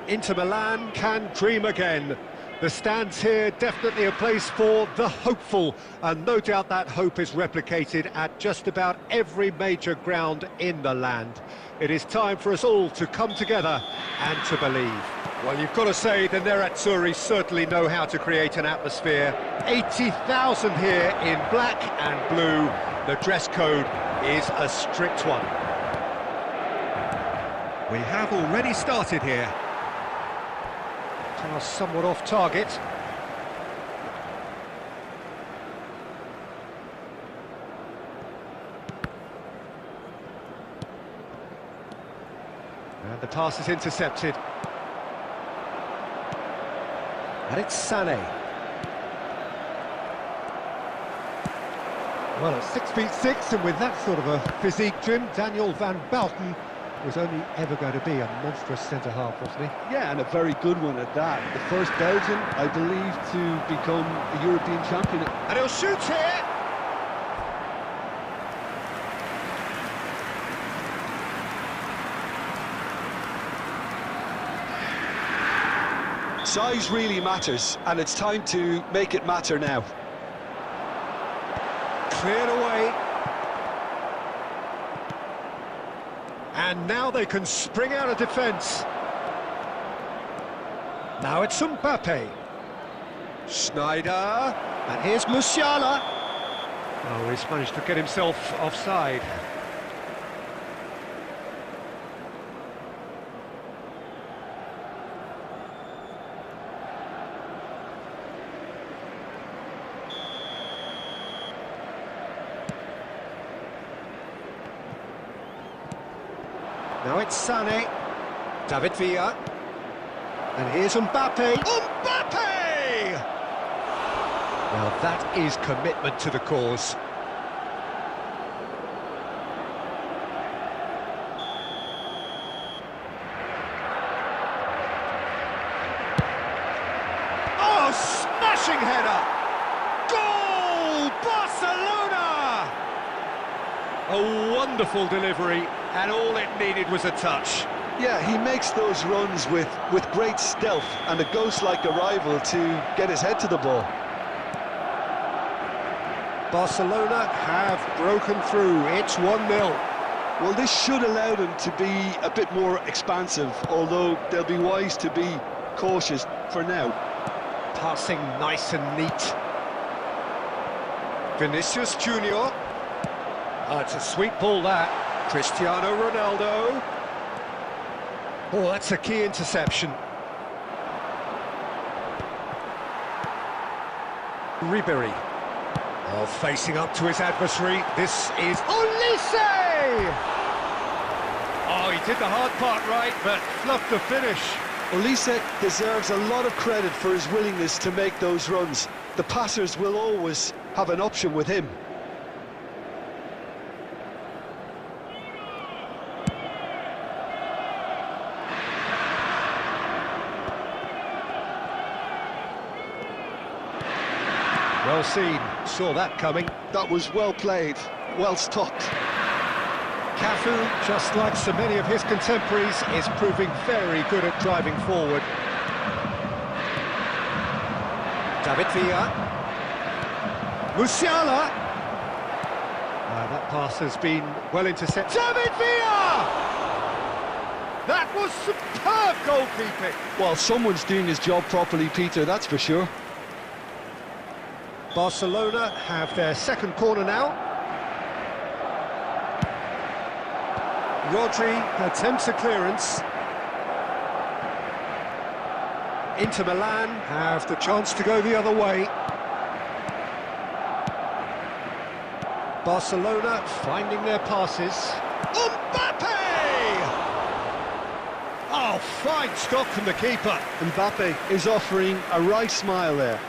Inter Milan can dream again. The stands here definitely a place for the hopeful, and no doubt that hope is replicated at just about every major ground in the land. It is time for us all to come together and to believe. Well, you've got to say the Nerazzurri certainly know how to create an atmosphere. 80,000 here in black and blue. The dress code is a strict one. We have already started here. Pass somewhat off target. And the pass is intercepted. And it's Sané. Well, at 6'6", and with that sort of a physique, Jim, Daniel van Bouten was only ever going to be a monstrous centre-half, wasn't he? Yeah, and a very good one at that. The first Belgian, I believe, to become a European champion. And he'll shoot here! Size really matters, and it's time to make it matter now. Cleared away. And now they can spring out of defence. Now it's Mbappe. Schneider. And here's Musiala. Oh, he's managed to get himself offside. Now it's Sané, David Villa, and here's Mbappe. Mbappe! Now that is commitment to the cause. Oh, smashing header! Goal! Barcelona! A wonderful delivery. And all it needed was a touch. Yeah, he makes those runs with great stealth and a ghost-like arrival to get his head to the ball. Barcelona have broken through. It's 1-0. Well, this should allow them to be a bit more expansive, although they'll be wise to be cautious for now. Passing nice and neat. Vinicius Junior. Oh, it's a sweet ball, that. Cristiano Ronaldo. Oh, that's a key interception. Ribéry. Oh, facing up to his adversary. This is Olise! Oh, he did the hard part right, but fluffed the finish. Olise deserves a lot of credit for his willingness to make those runs. The passers will always have an option with him. Well seen, saw that coming. That was well played, well stopped. Cafu, just like so many of his contemporaries, is proving very good at driving forward. David Villa. Musiala. That pass has been well intercepted. David Villa! That was superb goalkeeping. Well, someone's doing his job properly, Peter, that's for sure. Barcelona have their second corner now. Rodri attempts a clearance. Inter Milan have the chance to go the other way. Barcelona finding their passes. Mbappe! Oh, fine stop from the keeper. Mbappe is offering a right smile there.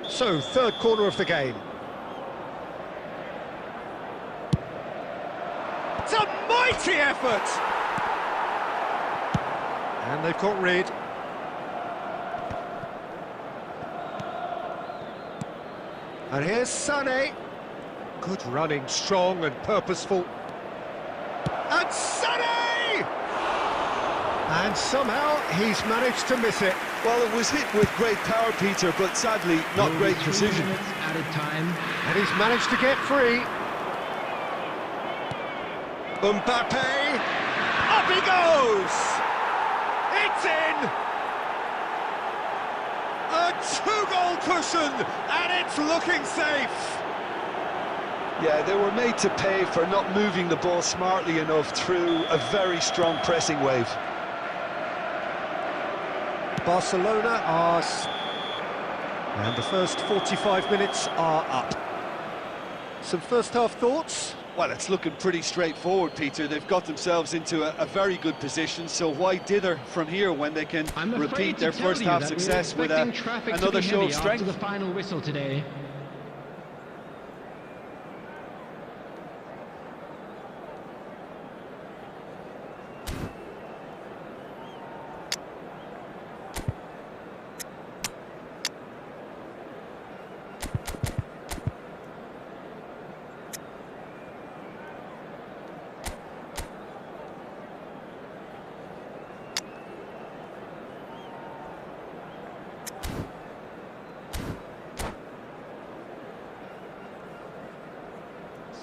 So, third corner of the game. It's a mighty effort! And they've got rid. And here's Sané. Good running, strong and purposeful. And Sonny! And somehow he's managed to miss it. Well, it was hit with great power, Peter, but sadly not great precision. Added time. And he's managed to get free. Mbappe! Up he goes! It's in! A two-goal cushion, and it's looking safe! Yeah, they were made to pay for not moving the ball smartly enough through a very strong pressing wave. Barcelona are... And the first 45 minutes are up. Some first-half thoughts? Well, it's looking pretty straightforward, Peter. They've got themselves into a very good position, so why dither from here when they can repeat their first-half success with another show of strength? After the final whistle today.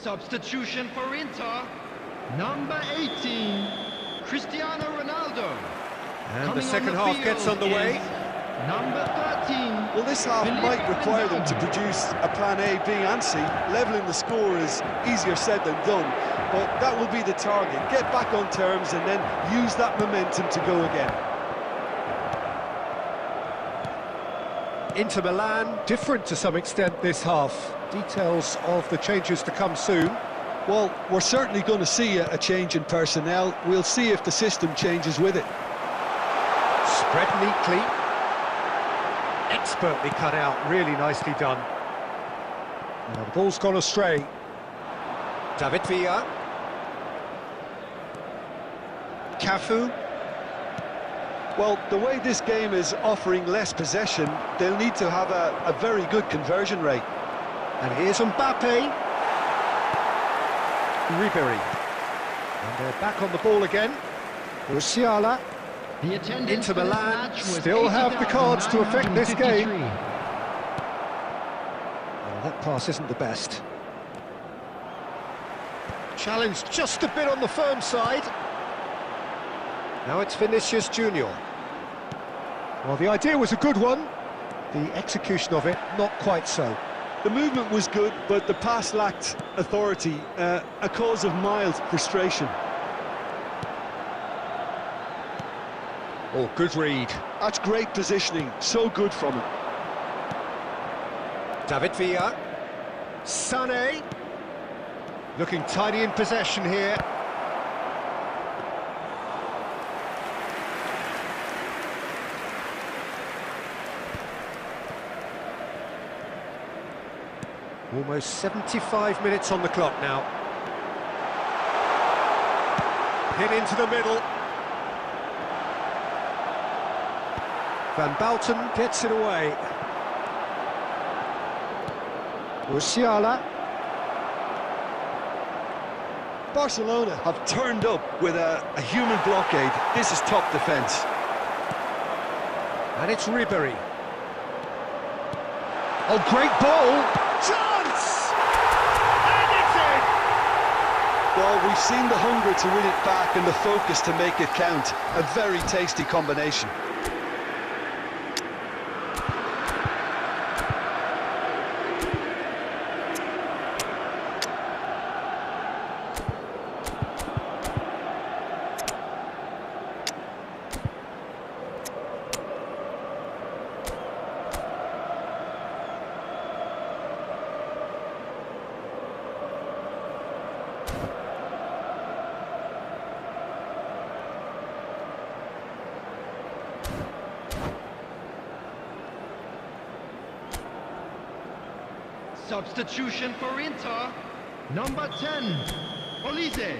Substitution for Inter, number 18, Cristiano Ronaldo. And the second half gets underway. Number 13. Well, this half might require them to produce a plan A, B and C. Levelling the score is easier said than done, but that will be the target. Get back on terms and then use that momentum to go again. Inter Milan, different to some extent this half. Details of the changes to come soon. Well, we're certainly going to see a change in personnel. We'll see if the system changes with it. Spread neatly. Expertly cut out, really nicely done. Now the ball's gone astray. David Villa. Cafu. Well, the way this game is offering less possession, they'll need to have a very good conversion rate. And here's Mbappe. Ribery. And they're back on the ball again. Musiala. The attendance Inter for this Milan match was still have the cards to affect this game. 80,953. Well, that pass isn't the best. Challenge just a bit on the firm side. Now it's Vinicius Junior. Well, the idea was a good one. The execution of it, not quite so. The movement was good, but the pass lacked authority, a cause of mild frustration. Oh, good read. That's great positioning, so good from him. David Villa. Sané. Looking tidy in possession here. Almost 75 minutes on the clock now. Hit into the middle. Van Bouten gets it away. Musiala. Barcelona have turned up with a human blockade. This is top defence. And it's Ribery. Oh, great ball! Chance! And it's in! Well, we've seen the hunger to win it back and the focus to make it count. A very tasty combination. Substitution for Inter, number 10, Olise.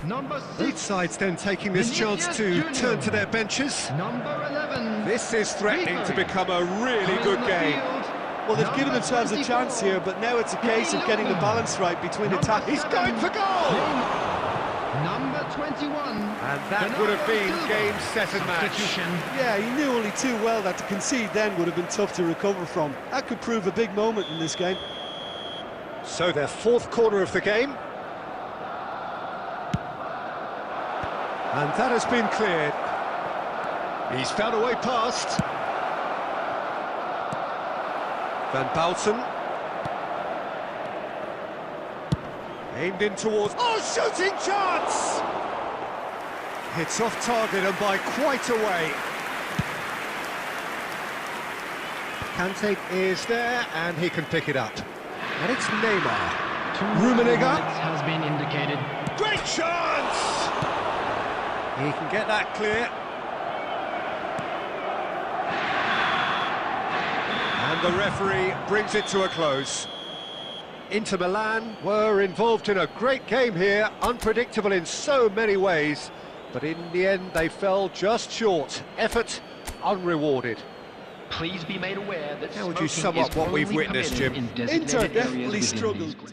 Number 6, Both sides then taking this chance to turn to their benches. number 11. This is threatening to become a really Coming good on the game. field, Well, they've given number themselves a chance 24. here, but now it's a case of getting the balance right between attack. He's going for goal! Number 21. And that would have been game, set and match. Substitution. Yeah, he knew only too well that to concede then would have been tough to recover from. That could prove a big moment in this game. So their fourth corner of the game. And that has been cleared. He's found a way past. Van Bouten. Aimed in towards... Oh, shooting chance! Hits off target and by quite a way. Kante is there and he can pick it up. And it's Neymar. Rummenigge Has been indicated. Great chance! He can get that clear. And the referee brings it to a close. Inter Milan were involved in a great game here, unpredictable in so many ways, but in the end they fell just short. Effort unrewarded. Please be made aware that How would you smoking sum up is what we've only witnessed, permitted Jim? in designated Inter areas definitely within struggled. these-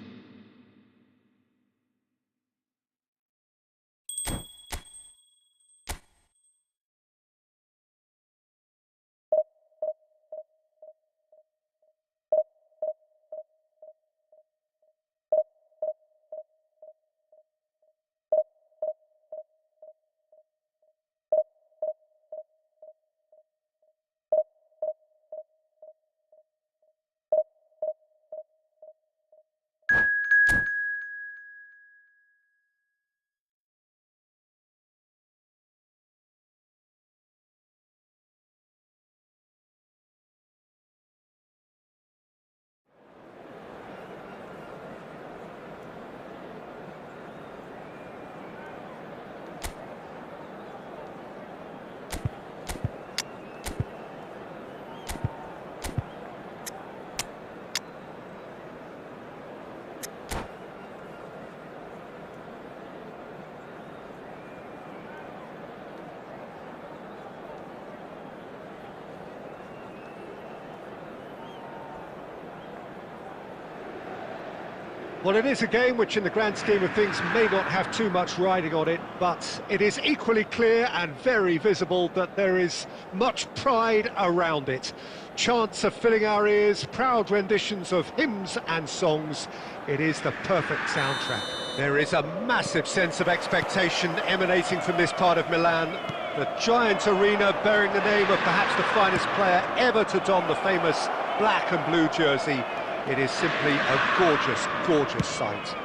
Well, it is a game which in the grand scheme of things may not have too much riding on it, but it is equally clear and very visible that there is much pride around it. Chants are filling our ears, proud renditions of hymns and songs. It is the perfect soundtrack. There is a massive sense of expectation emanating from this part of Milan. The giant arena bearing the name of perhaps the finest player ever to don the famous black and blue jersey. It is simply a gorgeous, gorgeous sight.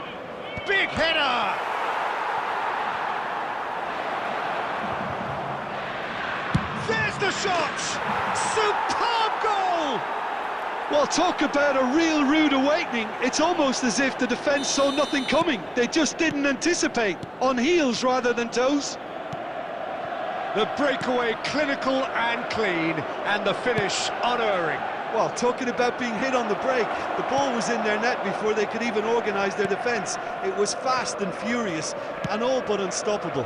Big header! There's the shot! Superb goal! Well, talk about a real rude awakening. It's almost as if the defence saw nothing coming. They just didn't anticipate. On heels rather than toes. The breakaway clinical and clean, and the finish unerring. Well, talking about being hit on the break, the ball was in their net before they could even organise their defence. It was fast and furious, and all but unstoppable.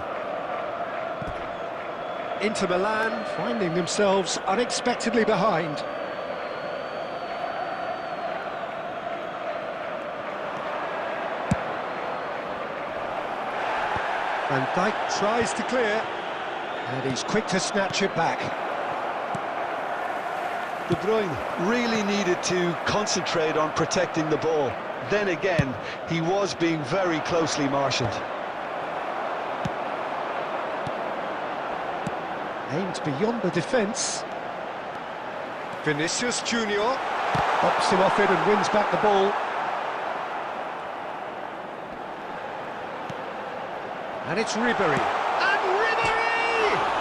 Inter Milan finding themselves unexpectedly behind. Van Dijk tries to clear, and he's quick to snatch it back. De Bruyne really needed to concentrate on protecting the ball. Then again, he was being very closely marshalled. Aimed beyond the defence. Vinicius Junior pops him off it and wins back the ball. And it's Ribery. And Ribery!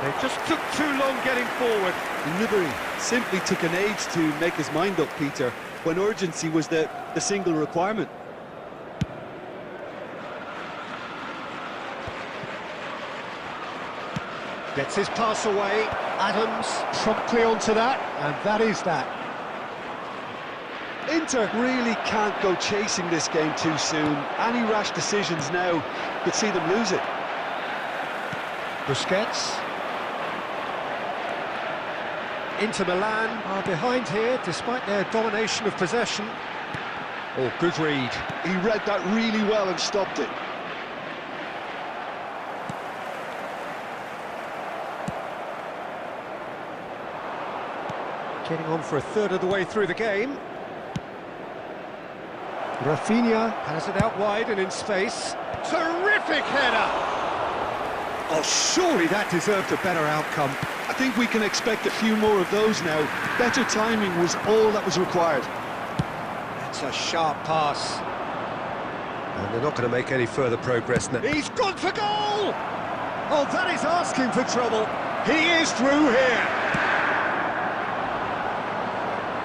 They just took too long getting forward. Ribery simply took an age to make his mind up, Peter, when urgency was the single requirement. Gets his pass away. Adams promptly onto that, and that is that. Inter really can't go chasing this game too soon. Any rash decisions now could see them lose it. Busquets. Inter Milan are behind here despite their domination of possession. Oh, good read. He read that really well and stopped it. Getting on for a third of the way through the game. Rafinha has it out wide and in space. Terrific header! Oh, surely that deserved a better outcome. I think we can expect a few more of those now. Better timing was all that was required. That's a sharp pass. And they're not going to make any further progress now. He's gone for goal! Oh, that is asking for trouble. He is through here.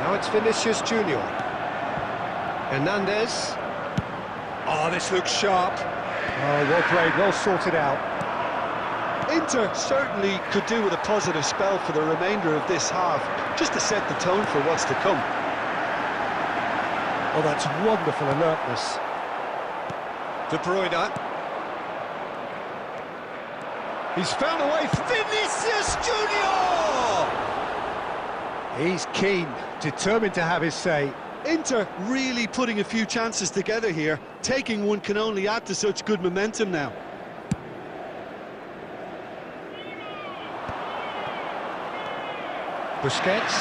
Now it's Vinicius Junior. Hernandez. Oh, this looks sharp. Oh, well played, well sorted out. Inter certainly could do with a positive spell for the remainder of this half, just to set the tone for what's to come. Oh, that's wonderful alertness. De Bruyne. He's found a way. Vinicius Junior! He's keen, determined to have his say. Inter really putting a few chances together here. Taking one can only add to such good momentum now. Busquets.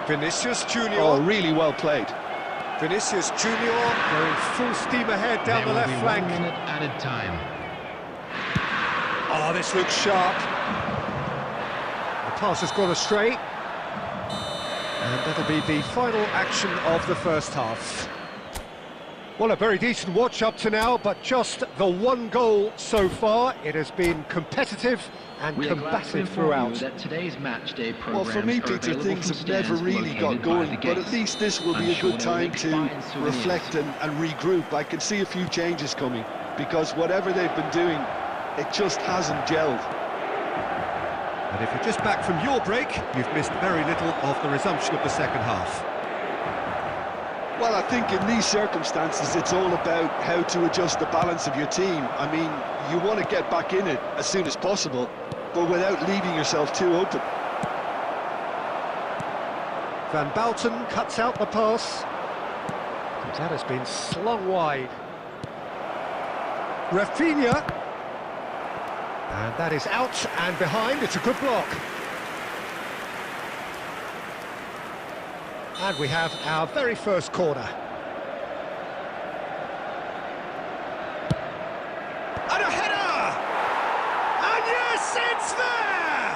Vinicius Junior. Oh, really well played. Vinicius Junior going full steam ahead down the left flank. 1 minute added time. Oh, this looks sharp. The pass has gone astray. And that'll be the final action of the first half. Well, a very decent watch up to now, but just the one goal so far. It has been competitive and combative throughout. That today's match day Well, for me, Peter, things have never really got going, but at least this will be a good time to reflect and regroup. I can see a few changes coming, because whatever they've been doing, it just hasn't gelled. And if you're just back from your break, you've missed very little of the resumption of the second half. Well, I think in these circumstances, it's all about how to adjust the balance of your team. I mean, you want to get back in it as soon as possible, but without leaving yourself too open. Van Bouten cuts out the pass. That has been slung wide. Rafinha. And that is out and behind. It's a good block. And we have our very first corner. And a header! And yes, it's there!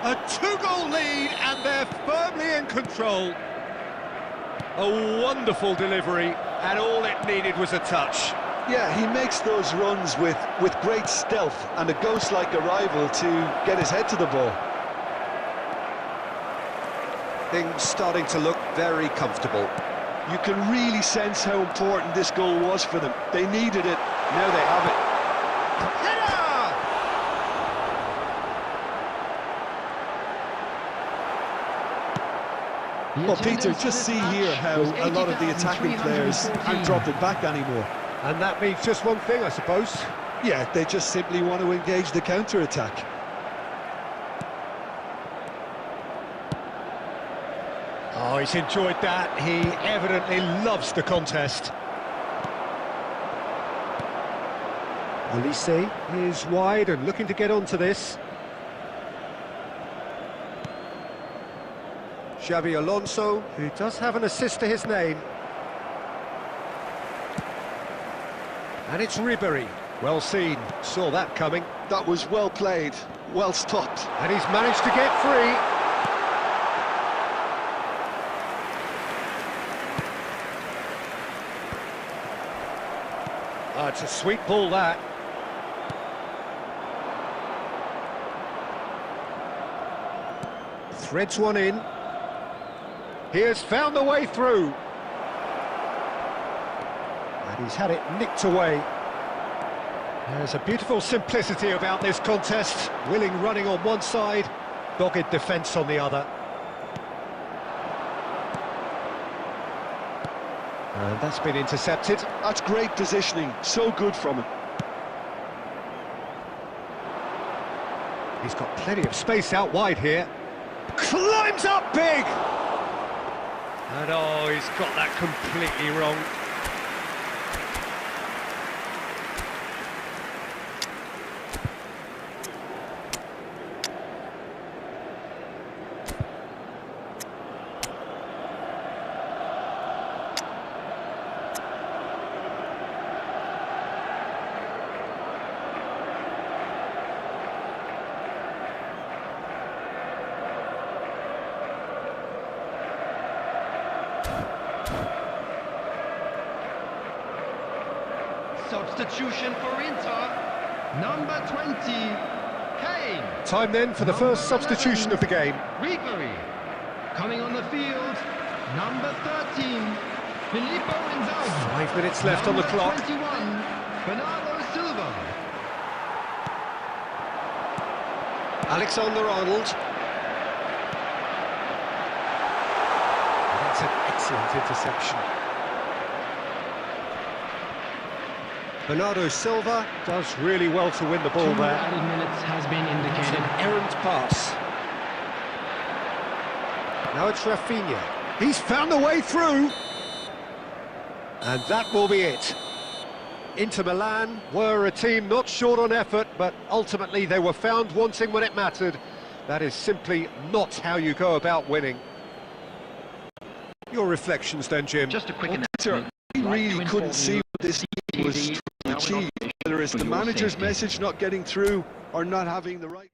A two-goal lead, and they're firmly in control. A wonderful delivery, and all it needed was a touch. Yeah, he makes those runs with great stealth and a ghost-like arrival to get his head to the ball. Things starting to look very comfortable. You can really sense how important this goal was for them. They needed it, now they have it. Well, Peter, just see here how a lot of the attacking players aren't dropping back anymore. And that means just one thing, I suppose. Yeah, they just simply want to engage the counter-attack. Oh, he's enjoyed that. He evidently loves the contest. Olise is wide and looking to get onto this. Xabi Alonso, who does have an assist to his name. And it's Ribéry. Well seen, saw that coming. That was well played, well stopped. And he's managed to get free. Oh, it's a sweet ball, that. Threads one in. He has found the way through. And he's had it nicked away. There's a beautiful simplicity about this contest. Willing running on one side, dogged defence on the other. And that's been intercepted. That's great positioning, so good from him. He's got plenty of space out wide here. Climbs up big! And oh, he's got that completely wrong. Substitution for Inter, number 20, Kane. Time then for the first substitution of the game. Referee. Coming on the field, number 13, Filippo Inzaghi. 5 minutes left on the clock. 21, Bernardo Silva. Alexander-Arnold. That's an excellent interception. Bernardo Silva does really well to win the ball 2 there. added minutes has been It's indicated. an errant pass. Now it's Rafinha. He's found a way through. And that will be it. Inter Milan were a team not short on effort, but ultimately they were found wanting when it mattered. That is simply not how you go about winning. Your reflections then, Jim? Just a quick Peter, announcement. we Like to really couldn't inform see you what this team was TV trying to achieve, whether it's for the your manager's safety. message not getting through or not having the right...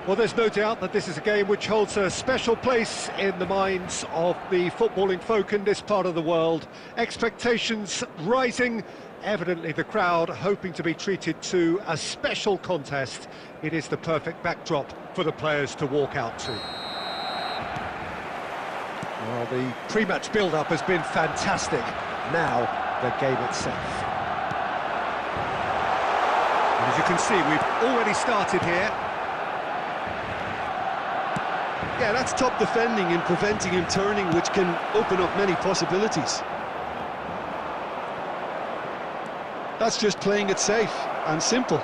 Well, there's no doubt that this is a game which holds a special place in the minds of the footballing folk in this part of the world. Expectations rising, evidently the crowd hoping to be treated to a special contest. It is the perfect backdrop for the players to walk out to. Well, the pre-match build-up has been fantastic. Now, the game itself. And as you can see, we've already started here. Yeah, that's top defending and preventing him turning, which can open up many possibilities. That's just playing it safe and simple.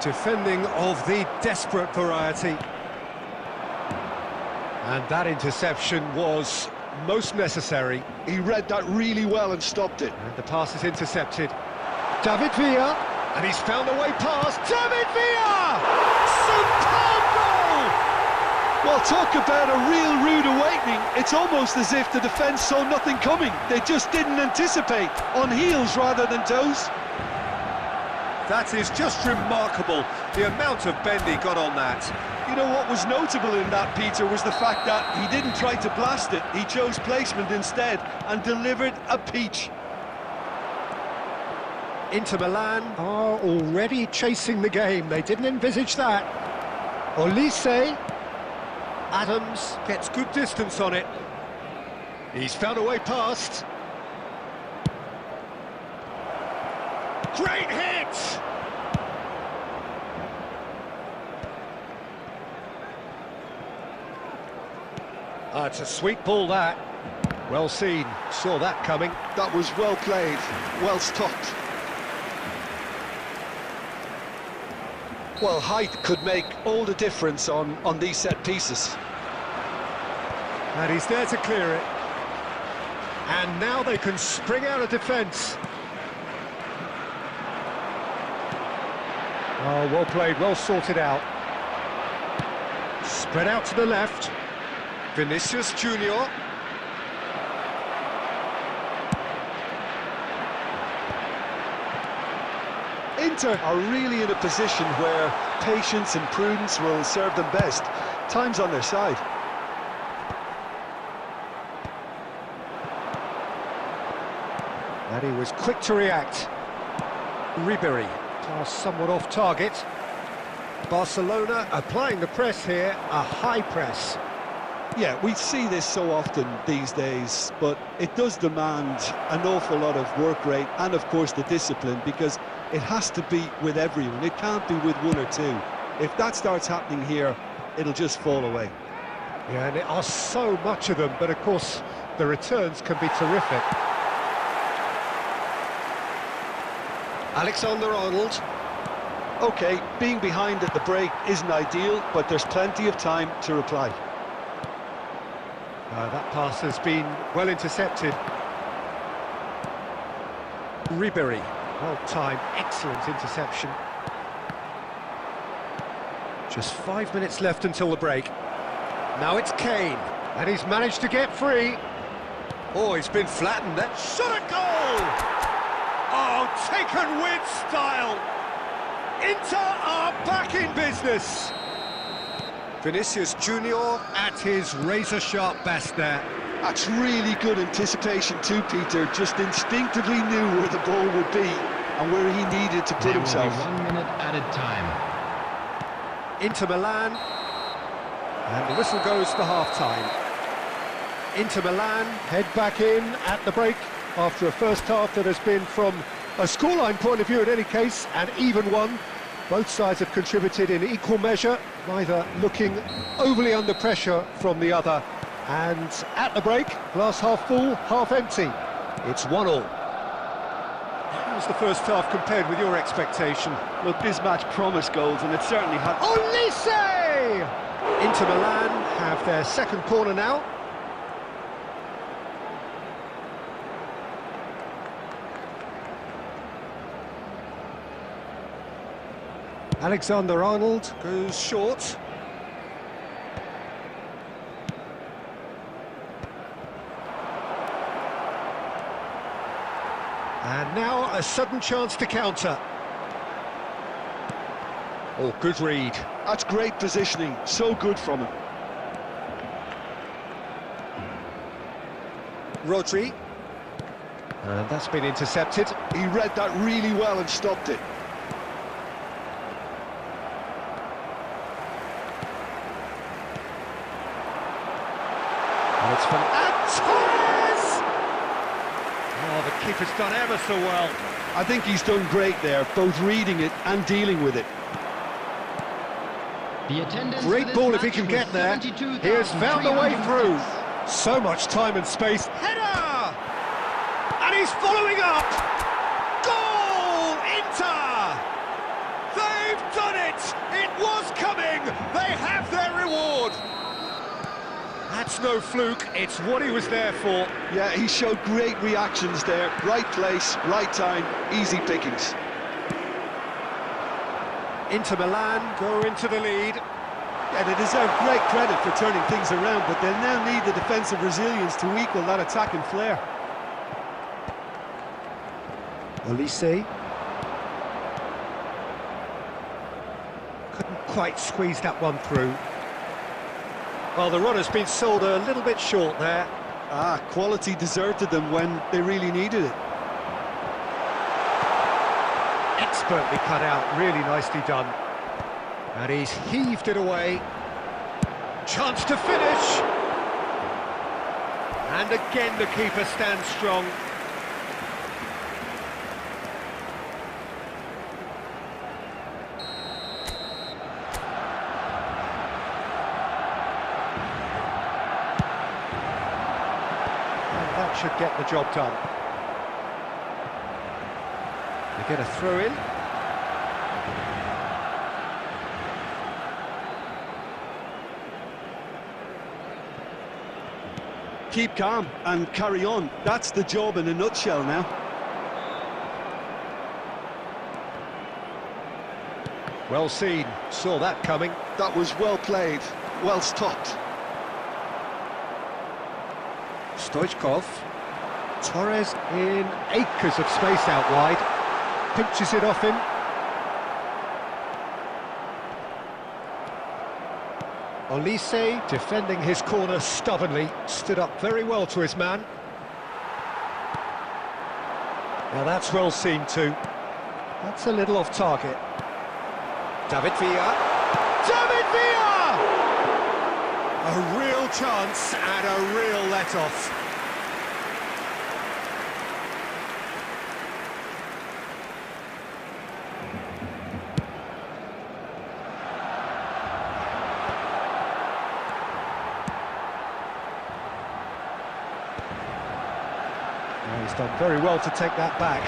Defending of the desperate variety. And that interception was most necessary. He read that really well and stopped it. And the pass is intercepted. David Villa, and he's found a way past. David Villa! Superb goal! Well, talk about a real rude awakening. It's almost as if the defence saw nothing coming. They just didn't anticipate, on heels rather than toes. That is just remarkable, the amount of bend he got on that. You know what was notable in that, Peter, was the fact that he didn't try to blast it. He chose placement instead and delivered a peach. Inter Milan are already chasing the game. They didn't envisage that. Olise. Adams gets good distance on it. He's found a way past. Great hit! Ah, it's a sweet ball, that. Well seen, saw that coming. That was well played, well stopped. Well, height could make all the difference on these set pieces. And he's there to clear it. And now they can spring out of defence. Oh, well played, well sorted out. Spread out to the left. Vinicius Junior. Inter are really in a position where patience and prudence will serve them best. Time's on their side. And he was quick to react. Ribery, pass somewhat off target. Barcelona applying the press here, a high press. Yeah, we see this so often these days, but it does demand an awful lot of work rate and, of course, the discipline, because it has to be with everyone. It can't be with one or two. If that starts happening here, it'll just fall away. Yeah, and there are so much of them, but of course, the returns can be terrific. Alexander-Arnold. OK, being behind at the break isn't ideal, but there's plenty of time to reply. That pass has been well intercepted. Ribery, well-timed, excellent interception. Just 5 minutes left until the break. Now it's Kane, and he's managed to get free. Oh, he's been flattened. That shot a goal! Oh, taken with style. Inter are back in business. Vinicius Junior at his razor-sharp best there. That's really good anticipation too, Peter. Just instinctively knew where the ball would be and where he needed to put himself. 1 minute added time. Inter Milan, and the whistle goes for half-time. Inter Milan head back in at the break after a first half that has been, from a scoreline point of view in any case, an even one. Both sides have contributed in equal measure, neither looking overly under pressure from the other. And at the break, glass half full, half empty. It's 1-1. How was the first half compared with your expectation? Look, this match promised goals, and it certainly had. Olise! Inter Milan have their second corner now. Alexander-Arnold goes short. And now a sudden chance to counter. Oh, good read. That's great positioning, so good from him. Rodri. And that's been intercepted. He read that really well and stopped it. And it's from Torres! Oh, the keeper's done ever so well. I think he's done great there, both reading it and dealing with it. The attendance Great ball if he can get there. He has found a way through. So much time and space. Header! And he's following up! Goal! Inter! They've done it! It was coming! They have their reward! That's no fluke, it's what he was there for. Yeah, he showed great reactions there. Right place, right time, easy pickings. Inter Milan go into the lead. Yeah, they deserve great credit for turning things around, but they'll now need the defensive resilience to equal that attacking flair. Olise. Couldn't quite squeeze that one through. Well, the run has been sold a little bit short there. Quality deserted them when they really needed it. Expertly cut out, really nicely done. And he's heaved it away. Chance to finish. And again the keeper stands strong. That should get the job done. They get a throw in. Keep calm and carry on. That's the job in a nutshell now. Well seen, saw that coming. That was well played, well stopped. Stoichkov. Torres in acres of space out wide. Pinches it off him. Olise, defending his corner stubbornly, stood up very well to his man. Now that's well seen too. That's a little off target. David Villa. David Villa! A real chance and a real let-off. He's done very well to take that back.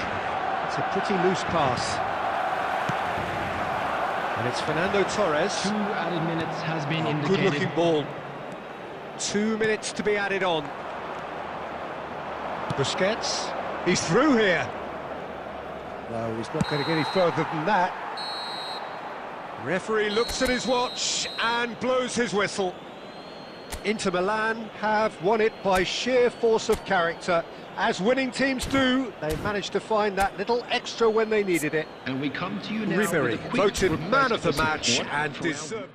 It's a pretty loose pass. And it's Fernando Torres. 2 added minutes has been indicated. Good-looking ball. 2 minutes to be added on. Busquets. He's through here. No, he's not going to get any further than that. Referee looks at his watch and blows his whistle. Inter Milan have won it by sheer force of character. As winning teams do, they managed to find that little extra when they needed it. And we come to you now. Ribéry, with a quick voted request man of the for match support and for our- deserved.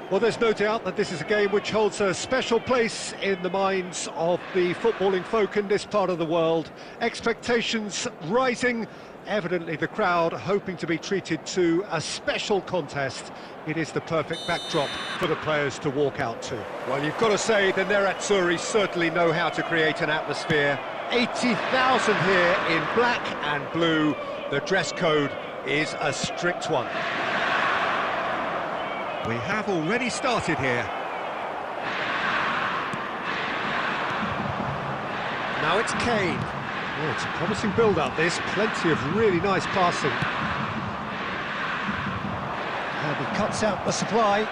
Well, there's no doubt that this is a game which holds a special place in the minds of the footballing folk in this part of the world. Expectations rising, evidently the crowd hoping to be treated to a special contest. It is the perfect backdrop for the players to walk out to. Well, you've got to say the Nerazzurri certainly know how to create an atmosphere. 80,000 here in black and blue. The dress code is a strict one. We have already started here. Now it's Kane. Oh, it's a promising build-up, this. Plenty of really nice passing. And he cuts out the supply.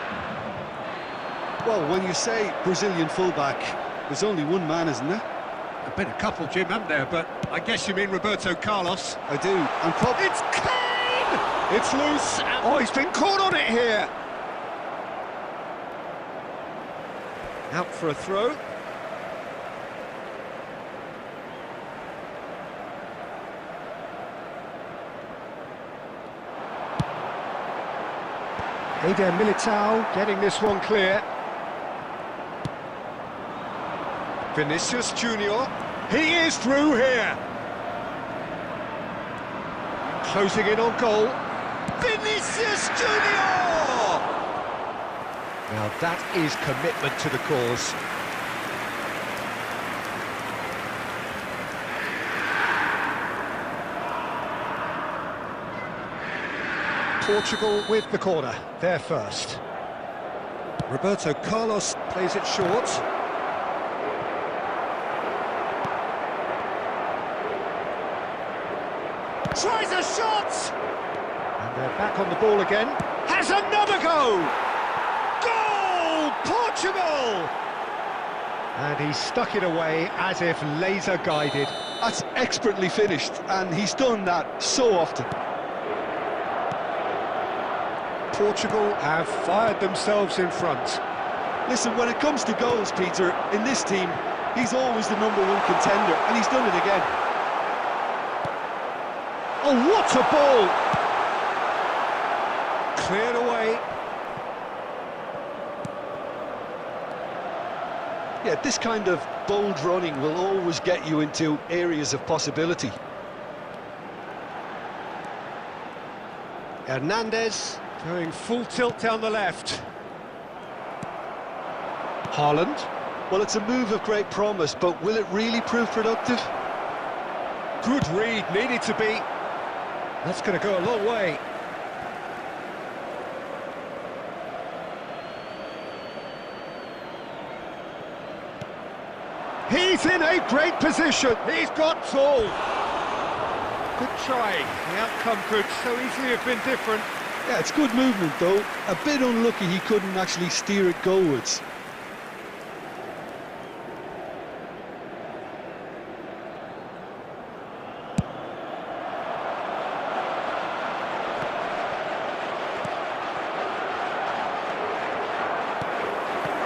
Well, when you say Brazilian fullback, there's only one man, isn't there? There've been a couple, Jim, haven't there? But I guess you mean Roberto Carlos. I do. And It's Kane! It's loose. Oh, he's been caught on it here. Out for a throw. Eder Militao getting this one clear. Vinicius Junior. He is through here. Closing in on goal. Vinicius Junior! Now that is commitment to the cause. Portugal with the corner, they're first. Roberto Carlos plays it short. Tries a shot! And they're back on the ball again. Has another go! Goal! Portugal! And he stuck it away as if laser guided. That's expertly finished, and he's done that so often. Portugal have fired themselves in front. Listen, when it comes to goals, Peter, in this team, he's always the #1 contender, and he's done it again. Oh, what a ball! Cleared away. Yeah, this kind of bold running will always get you into areas of possibility. Hernandez going full tilt down the left. Haaland. Well, it's a move of great promise, but will it really prove productive? Good read, needed to be. That's going to go a long way. He's in a great position. He's got tall. Good try. The outcome could so easily have been different. Yeah, it's good movement, though. A bit unlucky he couldn't actually steer it goalwards.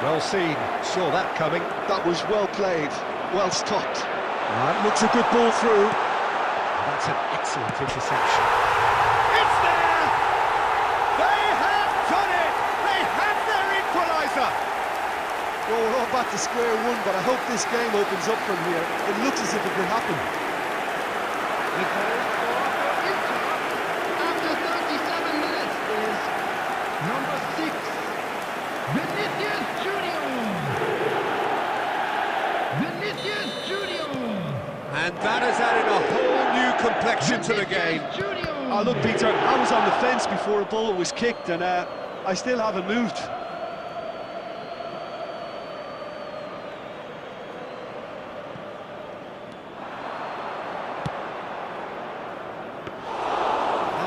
Well seen, saw that coming. That was well played, well stopped. That looks a good ball through. That's an excellent interception. It's there! They have done it! They have their equaliser! Well, we're all back to square one, but I hope this game opens up from here. It looks as if it could happen. After 37 minutes is number 6, Vinicius Junior. Vinicius Junior. And that has added a whole new complexion to the game. Oh, look, Peter, I was on the fence before a ball was kicked, and I still haven't moved.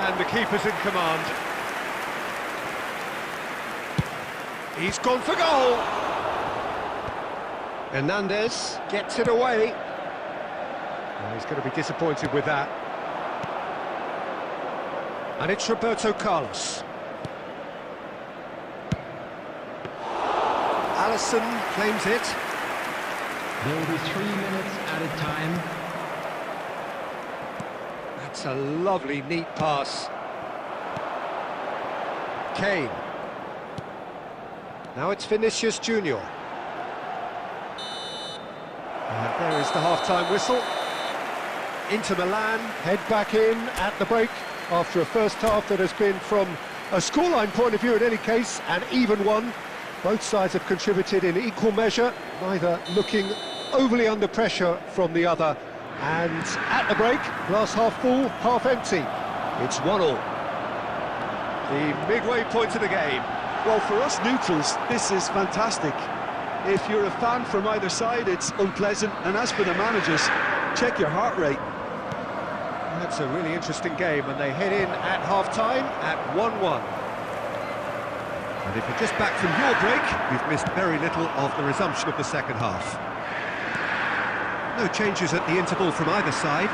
And the keeper's in command. He's gone for goal. Hernandez gets it away. Well, he's going to be disappointed with that. And it's Roberto Carlos. Alisson claims it. There will be 3 minutes added time. That's a lovely, neat pass. Kane. Now it's Vinicius Junior. And there is the half-time whistle. Inter Milan head back in at the break after a first half that has been, from a scoreline point of view in any case, an even one. Both sides have contributed in equal measure, neither looking overly under pressure from the other. And at the break, glass half full, half empty. It's 1-1. The midway point of the game. Well, for us neutrals, this is fantastic. If you're a fan from either side, it's unpleasant, and as for the managers, check your heart rate. That's a really interesting game, and they head in at half-time at 1-1. And if you're just back from your break, you've missed very little of the resumption of the second half. No changes at the interval from either side.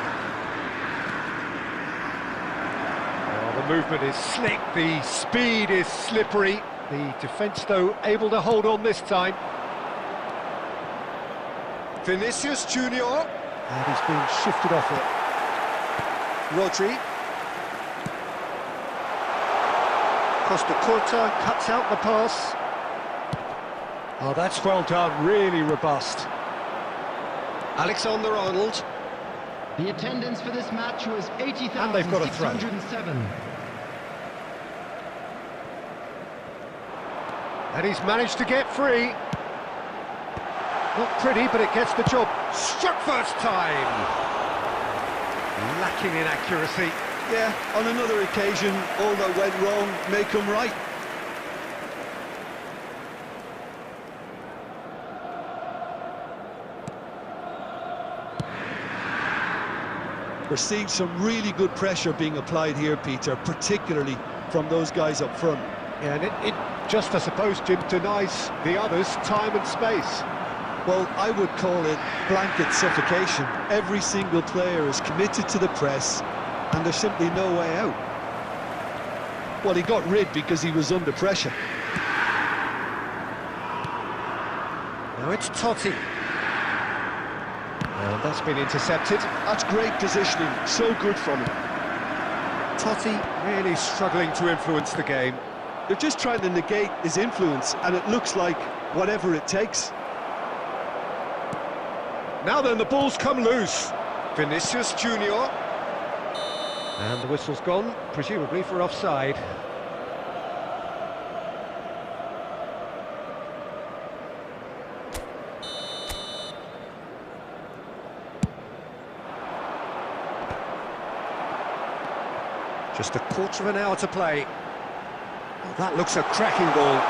Oh, the movement is slick, the speed is slippery. The defence, though, able to hold on this time. Vinicius Junior. And he's being shifted off it. Rodri. Costa Curta cuts out the pass. Oh, that's well done, really robust. Alexander-Arnold. The attendance for this match was And they've got a throw. 80,607. And he's managed to get free. Not pretty, but it gets the job. Struck first time. Lacking in accuracy. Yeah, on another occasion, all that went wrong may come right. We're seeing some really good pressure being applied here, Peter, particularly from those guys up front. Yeah, and it just, I suppose, Jim, denies the others time and space. Well, I would call it blanket suffocation. Every single player is committed to the press, and there's simply no way out. Well, he got rid because he was under pressure. Now it's Totti. Well, that's been intercepted. That's great positioning, so good from him. Totti really struggling to influence the game. They're just trying to negate his influence, and it looks like whatever it takes. Now then, the ball's come loose. Vinicius Junior. And the whistle's gone, presumably for offside. Just a quarter of an hour to play. Oh, that looks a cracking ball.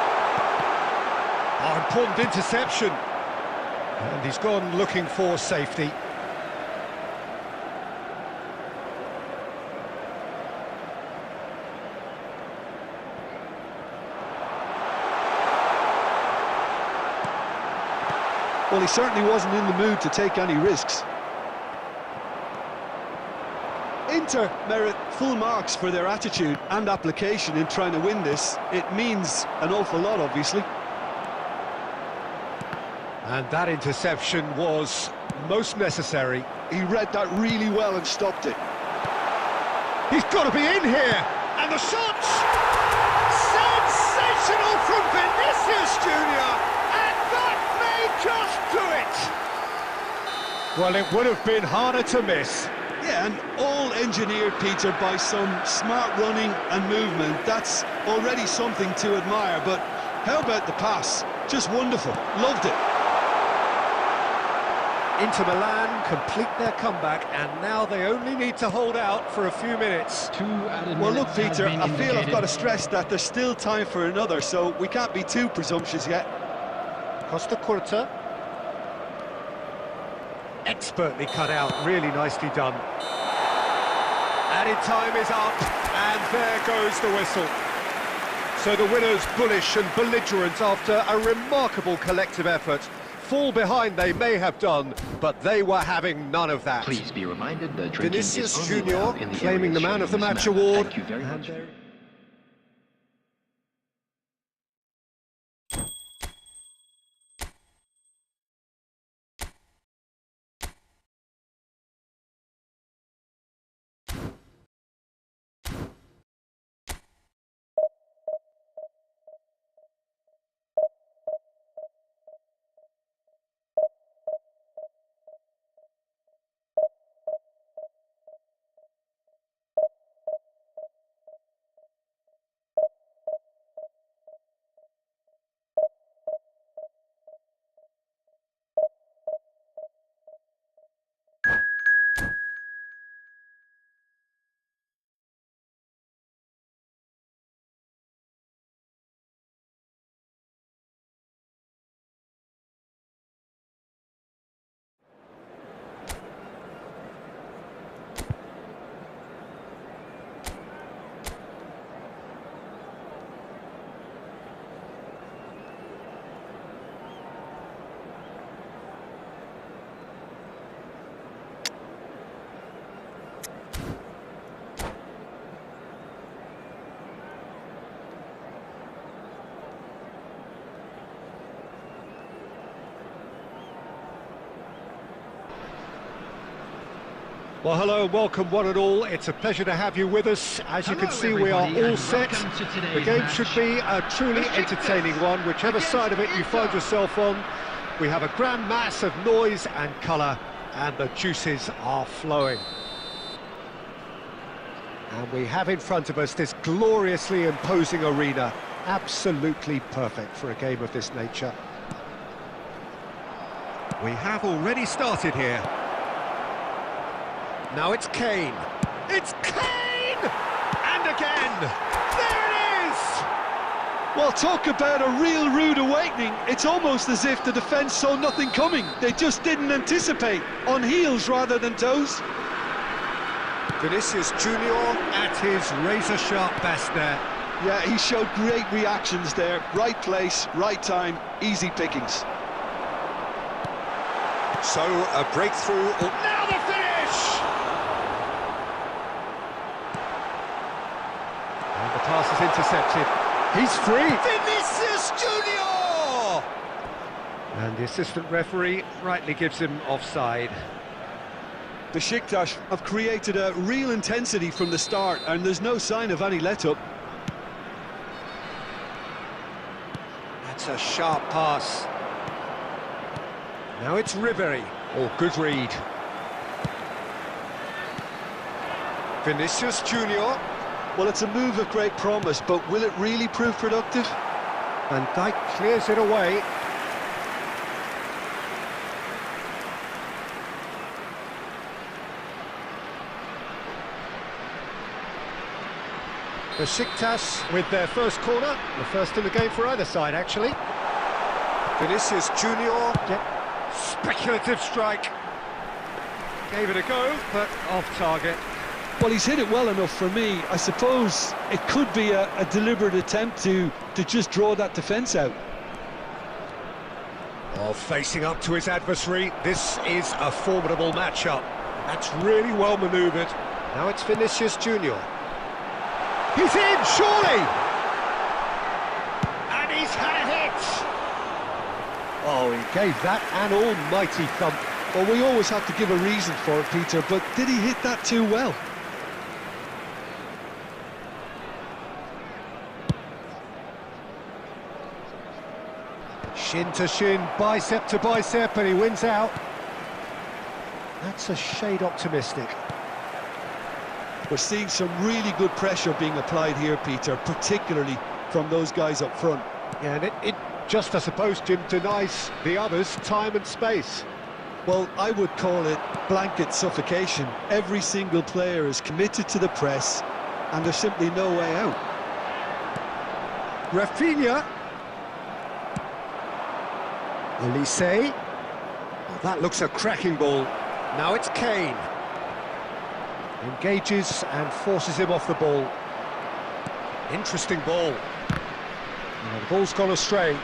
Oh, important interception. And he's gone looking for safety. Well, he certainly wasn't in the mood to take any risks. Inter merit full marks for their attitude and application in trying to win this. It means an awful lot, obviously. And that interception was most necessary. He read that really well and stopped it. He's got to be in here! And the shots! Sensational from Vinicius Junior! And that may just do it! Well, it would have been harder to miss. Yeah, and all engineered, Peter, by some smart running and movement. That's already something to admire, but how about the pass? Just wonderful. Loved it. Inter Milan complete their comeback, and now they only need to hold out for a few minutes. 2 added Well, look, minutes Peter, have I been feel I've indicated. got to stress that there's still time for another, so we can't be too presumptuous yet. Costa Curta. Expertly cut out, really nicely done. Added time is up, and there goes the whistle. So the winners bullish and belligerent after a remarkable collective effort. Fall behind they may have done, but they were having none of that. Please be reminded that drinking Vinicius is only Junior allowed in the claiming the areas man of the shown in match this map. award. Thank you very much. Well, hello, welcome one and all. It's a pleasure to have you with us. As you can see, we are everybody, all and set. welcome to today's The game match. should be a truly entertaining one, whichever side of it you find yourself on. We have a grand mass of noise and colour, and the juices are flowing. And we have in front of us this gloriously imposing arena, absolutely perfect for a game of this nature. We have already started here. Now it's Kane. It's Kane! And again! There it is! Well, talk about a real rude awakening. It's almost as if the defence saw nothing coming. They just didn't anticipate. On heels rather than toes. Vinicius Junior at his razor-sharp best there. Yeah, he showed great reactions there. Right place, right time, easy pickings. So, a breakthrough. Now the finish! And the pass is intercepted. He's free. Vinicius Junior! And the assistant referee rightly gives him offside. Besiktas have created a real intensity from the start, and there's no sign of any let-up. That's a sharp pass. Now it's Ribery. Oh, good read. Vinicius Junior. Well, it's a move of great promise, but will it really prove productive? And Dijk clears it away. Besiktas with their first corner, the first in the game for either side, actually. Vinicius Junior, speculative strike. Gave it a go, but off target. Well, he's hit it well enough for me. I suppose it could be a deliberate attempt to just draw that defence out. Oh, facing up to his adversary, this is a formidable matchup. That's really well manoeuvred. Now it's Vinicius Junior. He's in, surely! And he's had a hit! Oh, he gave that an almighty thump. Well, we always have to give a reason for it, Peter, but did he hit that too well? Shin to shin, bicep to bicep, and he wins out. That's a shade optimistic. We're seeing some really good pressure being applied here, Peter, particularly from those guys up front. Yeah, and it just, I suppose, Jim, denies the others time and space. Well, I would call it blanket suffocation. Every single player is committed to the press, and there's simply no way out. Rafinha. Elise. Oh, that looks a cracking ball. Now it's Kane. Engages and forces him off the ball. Interesting ball. And the ball's gone astray.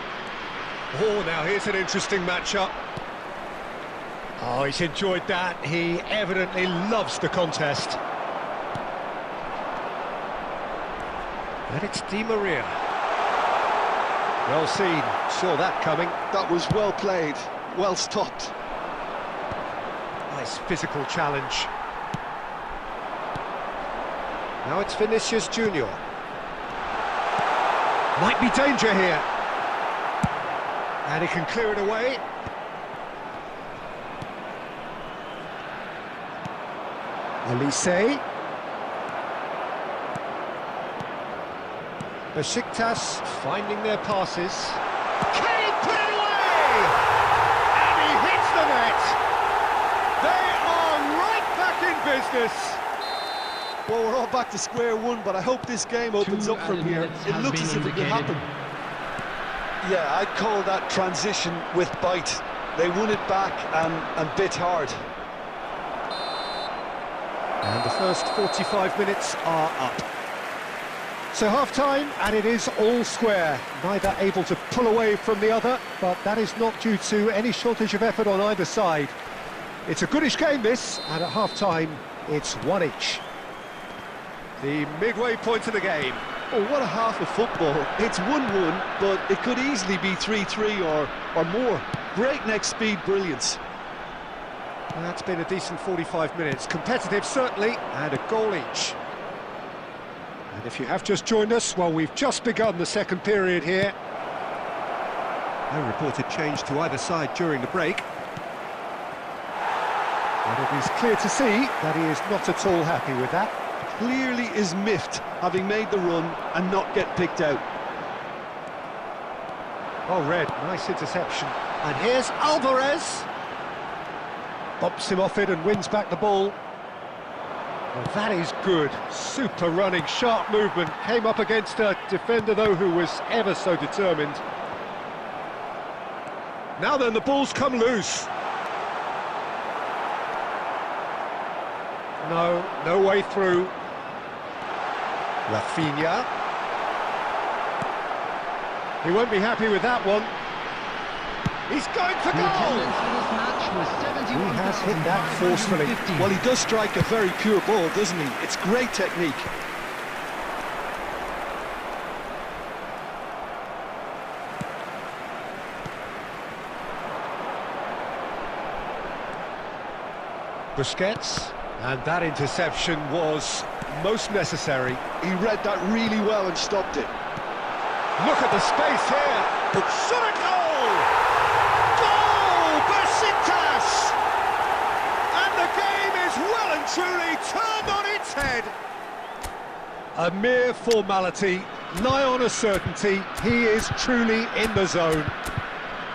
Oh, now here's an interesting matchup. Oh, he's enjoyed that. He evidently loves the contest. And it's Di Maria. Well seen, saw that coming. That was well played, well stopped. Nice physical challenge. Now it's Vinicius Junior. Might be danger here. And he can clear it away. Elise. Besiktas finding their passes. Kane put it away! And he hits the net! They are right back in business! Well, we're all back to square one, but I hope this game opens up from here. It looks as if it could happen. Yeah, I'd call that transition with bite. They won it back and bit hard. And the first 45 minutes are up. So half-time, and it is all square. Neither able to pull away from the other, but that is not due to any shortage of effort on either side. It's a goodish game, this, and at half-time, it's one each. The midway point of the game. Oh, what a half of football. It's 1-1, but it could easily be 3-3 or more. Breakneck speed brilliance. That's been a decent 45 minutes. Competitive, certainly, and a goal each. And if you have just joined us, well, we've just begun the second period here. No reported change to either side during the break. And it is clear to see that he is not at all happy with that. Clearly is miffed, having made the run and not get picked out. Oh, Red, nice interception. And here's Alvarez. Bumps him off it and wins back the ball. Well, that is good. Super running, sharp movement. Came up against a defender, though, who was ever so determined. Now then, the ball's come loose. No way through. Rafinha. He won't be happy with that one. He's going for The goal! attendance for this match was He has hit that forcefully. 71,550. Well, he does strike a very pure ball, doesn't he? It's great technique. Busquets, and that interception was most necessary. He read that really well and stopped it. Look at the space here. Shot a goal! Goal! Besiktas! And the game is well and truly turned on its head. A mere formality, nigh on a certainty. He is truly in the zone.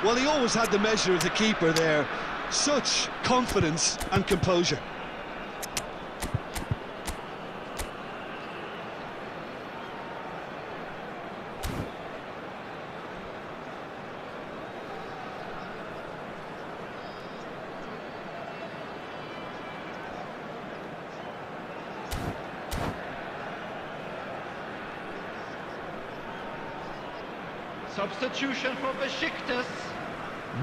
Well, he always had the measure of the keeper there. Such confidence and composure. Substitution for Besiktas.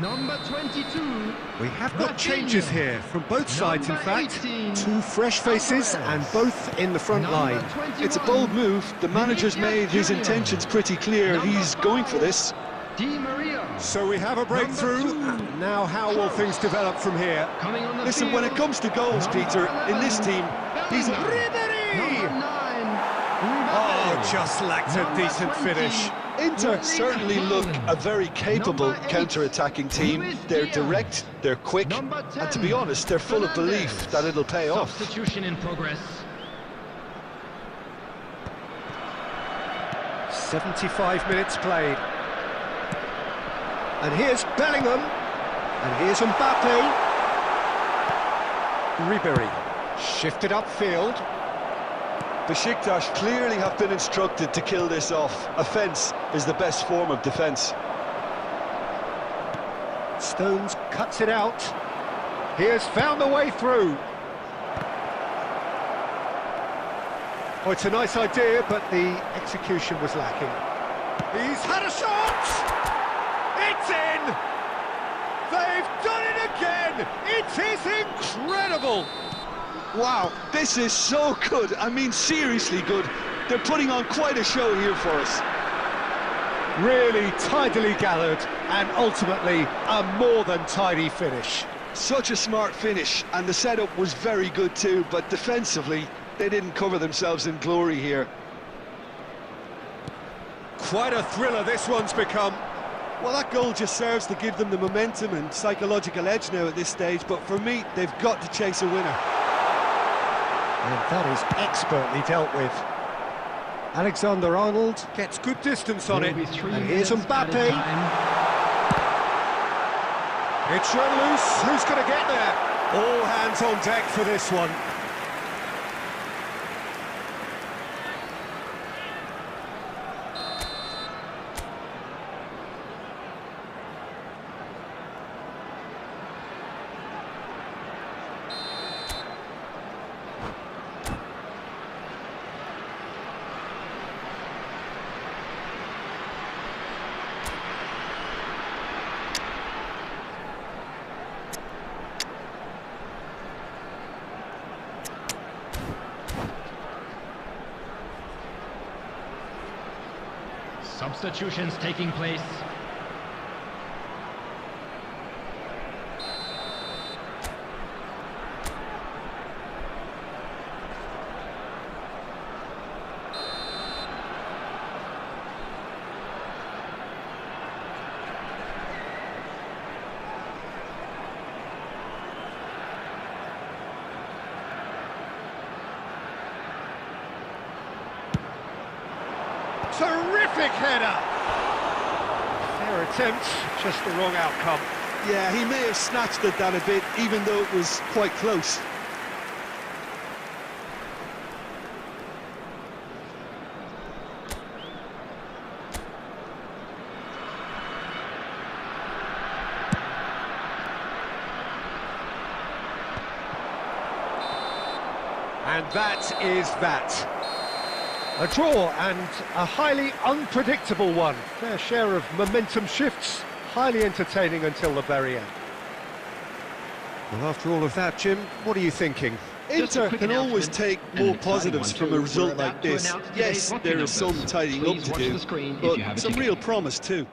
Number 22. We have got changes here from both sides, in Number fact. 18, Two fresh faces and both in the front Number line. 21, It's a bold move. The manager's made his intentions pretty clear. He's going for this. Di Maria. So we have a breakthrough. Number 2. Now how will things develop from here? Coming on the Listen, field. when it comes to goals, Peter, in this team, he's... Number Ribéry! 9. Oh, just lacked a Number decent 20. finish. Inter certainly look a very capable Number 8, counter-attacking team. Luis They're Diaz. direct, they're quick, Number 10, and to be honest, they're full of belief Fernandez. that it'll pay off. Substitution in progress. 75 minutes played. And here's Bellingham. And here's Mbappe. Ribéry. Shifted upfield. Besiktas clearly have been instructed to kill this off. Offence is the best form of defence. Stones cuts it out. He has found the way through. Oh, it's a nice idea, but the execution was lacking. He's had a shot! It's in! They've done it again! It is incredible! Wow, this is so good. I mean, seriously good. They're putting on quite a show here for us. Really tidily gathered, and ultimately a more than tidy finish. Such a smart finish, and the setup was very good too, but defensively, they didn't cover themselves in glory here. Quite a thriller this one's become. Well, that goal just serves to give them the momentum and psychological edge now at this stage, but for me, they've got to chase a winner. And that is expertly dealt with. Alexander-Arnold gets good distance on it. Will be 3 And here's minutes added Mbappe. time. It's run loose. Who's going to get there? All hands on deck for this one. Substitutions taking place. Terrific header! Fair attempt, just the wrong outcome. Yeah, he may have snatched at that a bit, even though it was quite close. And that is that. A draw, and a highly unpredictable one. Fair share of momentum shifts, highly entertaining until the very end. Well, after all of that, Jim, what are you thinking? Just a Inter quick can always announcement, take an more exciting positives one from too. a We're result about like to this. announce today's Yes, lucky there is some numbers. tidying up Please to watch do, the screen if but you have a some ticket. real promise too.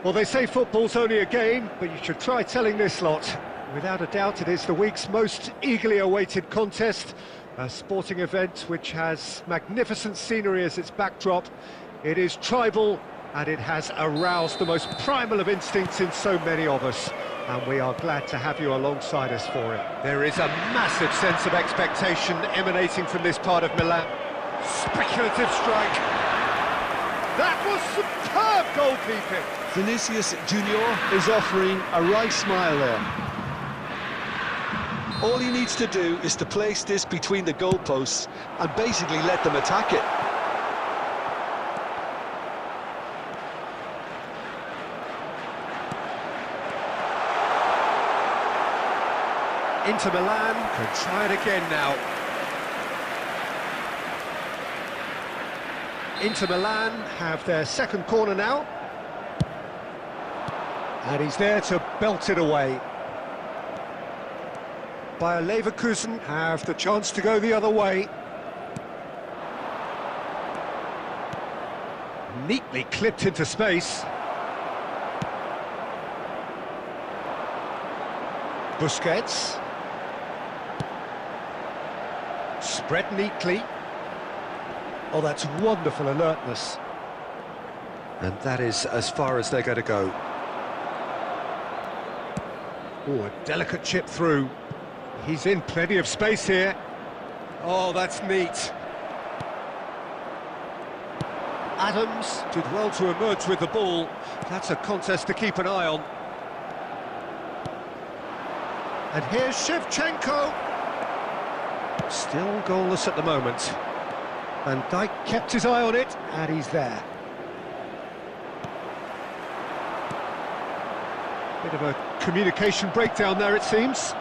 Well, they say football's only a game, but you should try telling this lot. Without a doubt, it is the week's most eagerly awaited contest, a sporting event which has magnificent scenery as its backdrop. It is tribal, and it has aroused the most primal of instincts in so many of us. And we are glad to have you alongside us for it. There is a massive sense of expectation emanating from this part of Milan. Speculative strike. That was superb goalkeeping. Vinicius Junior is offering a wry smile there. All he needs to do is to place this between the goalposts and basically let them attack it. Inter Milan can try it again now. Inter Milan have their second corner now. And he's there to belt it away. Bayer Leverkusen have the chance to go the other way. Neatly clipped into space. Busquets. Spread neatly. Oh, that's wonderful alertness. And that is as far as they're going to go. Oh, a delicate chip through. He's in plenty of space here. Oh, that's neat. Adams did well to emerge with the ball. That's a contest to keep an eye on. And here's Shevchenko. Still goalless at the moment. Van Dijk kept his eye on it, and he's there. Bit of a communication breakdown there, it seems.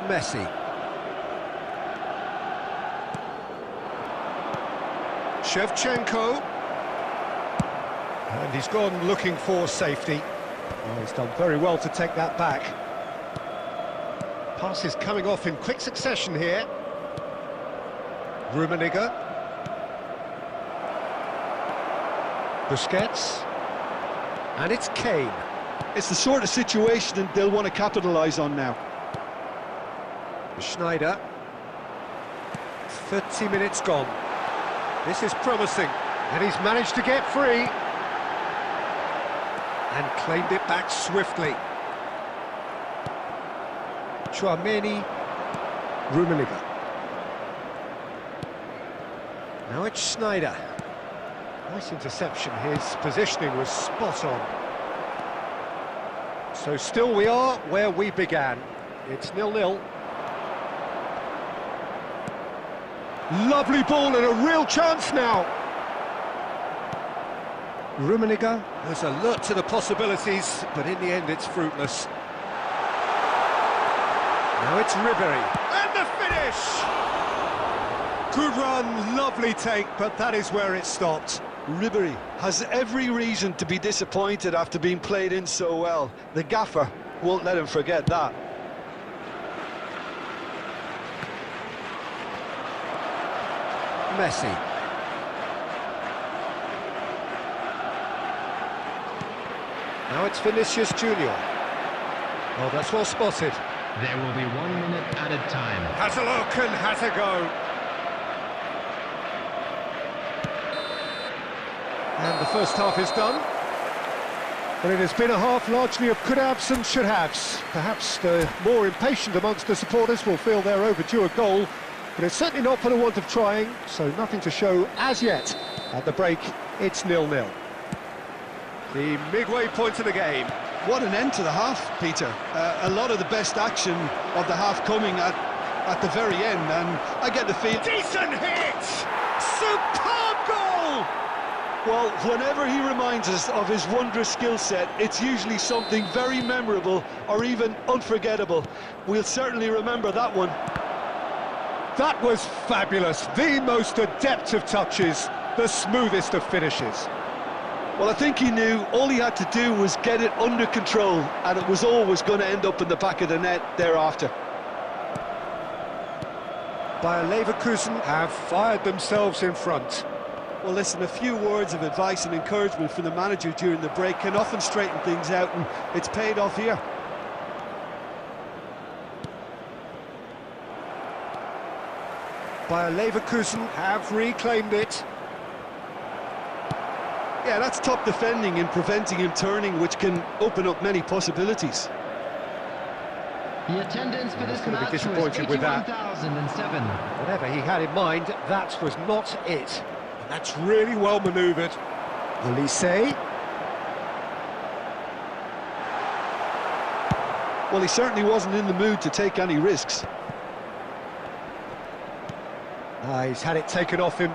Messi. Shevchenko. And he's gone looking for safety. Oh, he's done very well to take that back. Passes coming off in quick succession here. Rummenigge. Busquets. And it's Kane. It's the sort of situation they'll want to capitalise on now. Schneider. 30 minutes gone. This is promising, and he's managed to get free. And claimed it back swiftly. Tchouaméni. Rummenigge. Now it's Schneider. Nice interception, his positioning was spot on. So still we are where we began. It's 0-0. Lovely ball and a real chance now. Rummenigge has alert to the possibilities, but in the end it's fruitless. Now it's Ribéry, and the finish! Good run, lovely take, but that is where it stopped. Ribéry has every reason to be disappointed after being played in so well. The gaffer won't let him forget that. Messi. Now it's Vinicius Junior. Oh, that's well spotted. There will be 1 minute added time. Has a look and has a go. And the first half is done. But it has been a half largely of could-haves and should-haves. Perhaps the more impatient amongst the supporters will feel they're overdue a goal, but it's certainly not for the want of trying, so nothing to show as yet. At the break, it's 0-0. The midway point of the game. What an end to the half, Peter. A lot of the best action of the half coming at the very end, and I get the feel... Decent hit! Superb goal! Well, whenever he reminds us of his wondrous skill set, it's usually something very memorable or even unforgettable. We'll certainly remember that one. That was fabulous. The most adept of touches, the smoothest of finishes. Well, I think he knew all he had to do was get it under control, and it was always going to end up in the back of the net thereafter. Bayer Leverkusen have fired themselves in front. Well, listen, a few words of advice and encouragement from the manager during the break can often straighten things out, and it's paid off here. Bayer Leverkusen have reclaimed it. Yeah, that's top defending and preventing him turning, which can open up many possibilities. The attendance for this gonna be match was disappointed with that. 81,007. Whatever he had in mind, that was not it. And that's really well manoeuvred. Elise. Well, he certainly wasn't in the mood to take any risks. He's had it taken off him.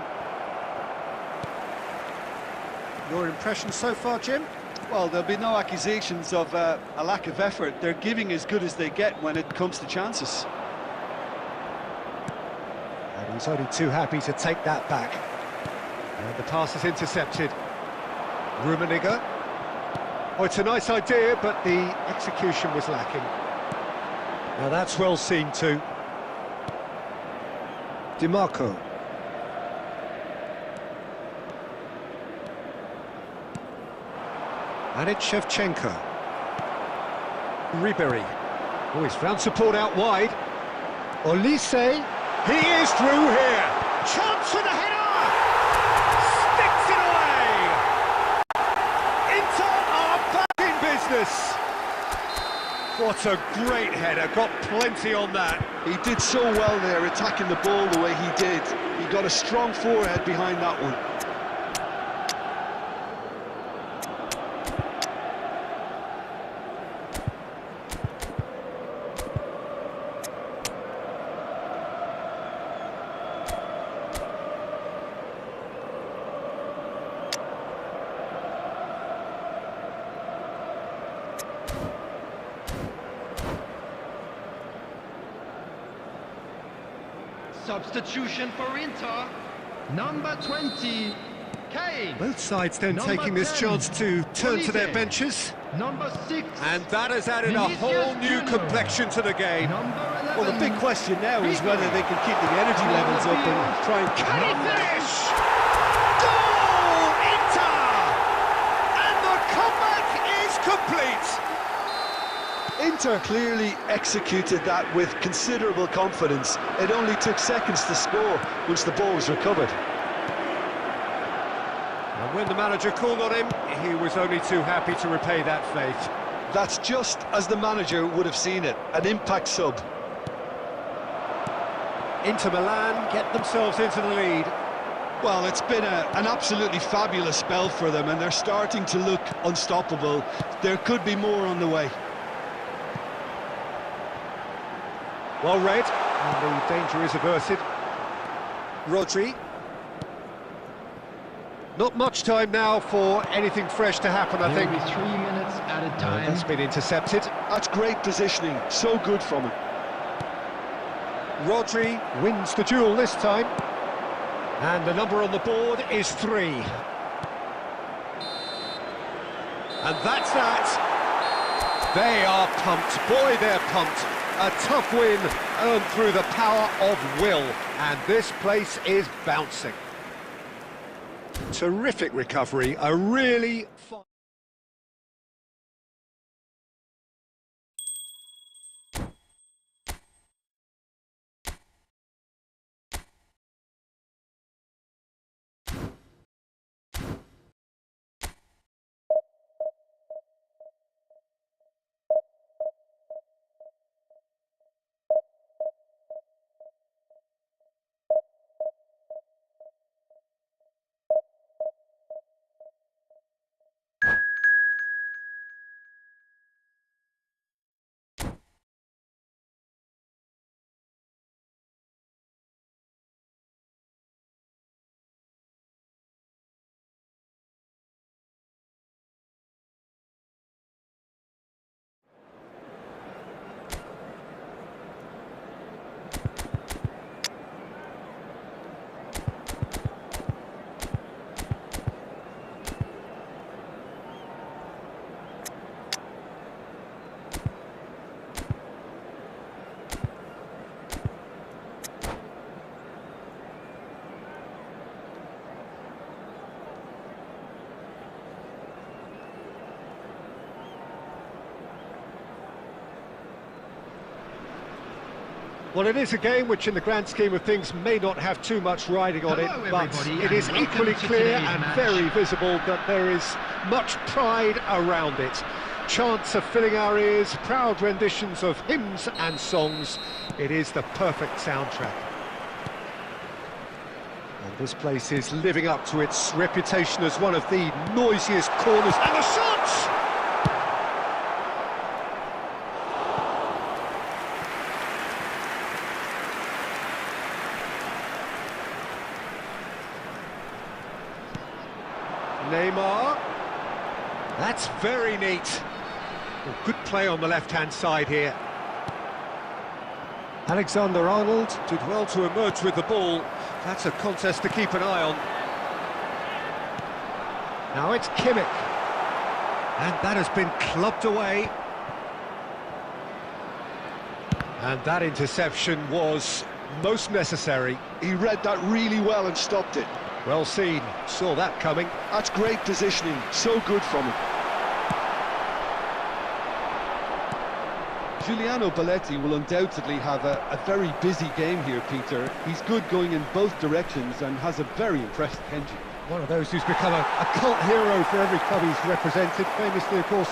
Your impression so far, Jim? Well, there'll be no accusations of a lack of effort. They're giving as good as they get when it comes to chances. And he's only too happy to take that back. And the pass is intercepted. Rummenigge. Oh, it's a nice idea, but the execution was lacking. Now that's well seen too. DiMarco. And it's Shevchenko. Ribéry. Oh, he's found support out wide. Olise. He is through here. Chance for the header! Sticks it away! Inter are back in business. What a great header. Got plenty on that. He did so well there, attacking the ball the way he did. He got a strong forehead behind that one. Substitution for Inter, number 20, Kane. Both sides then Number taking this 10, chance to turn to their Olise. benches. Number 6, And that has added a Vinicius whole new Junior. complexion to the game. number 11. Well, the big question now is whether they can keep the energy levels up and try and... Can he finish? Goal! Inter! And the comeback is complete! Inter clearly executed that with considerable confidence. It only took seconds to score once the ball was recovered. And when the manager called on him, he was only too happy to repay that faith. That's just as the manager would have seen it, an impact sub. Inter Milan get themselves into the lead. Well, it's been an absolutely fabulous spell for them, and they're starting to look unstoppable. There could be more on the way. Well read, and the danger is averted. Rodri. Not much time now for anything fresh to happen, I think. There will be 3 minutes added time. That's been intercepted. That's great positioning, so good from him. Rodri wins the duel this time. And the number on the board is 3. And that's that. They are pumped. Boy, they're pumped. A tough win earned through the power of will. And this place is bouncing. Terrific recovery. A really fun... Well, it is a game which in the grand scheme of things may not have too much riding on Hello, it, but everybody, it is and welcome equally to clear today's and match. very visible that there is much pride around it. Chants are filling our ears, proud renditions of hymns and songs. It is the perfect soundtrack. And this place is living up to its reputation as one of the noisiest corners. And the shots! Neymar. That's very neat. Well, good play on the left-hand side here. Alexander-Arnold did well to emerge with the ball. That's a contest to keep an eye on. Now it's Kimmich. And that has been clubbed away. And that interception was most necessary. He read that really well and stopped it. Well seen, saw that coming. That's great positioning, so good from him. Giuliano Belletti will undoubtedly have a very busy game here, Peter. He's good going in both directions and has a very impressive engine. One of those who's become a cult hero for every club he's represented. Famously, of course,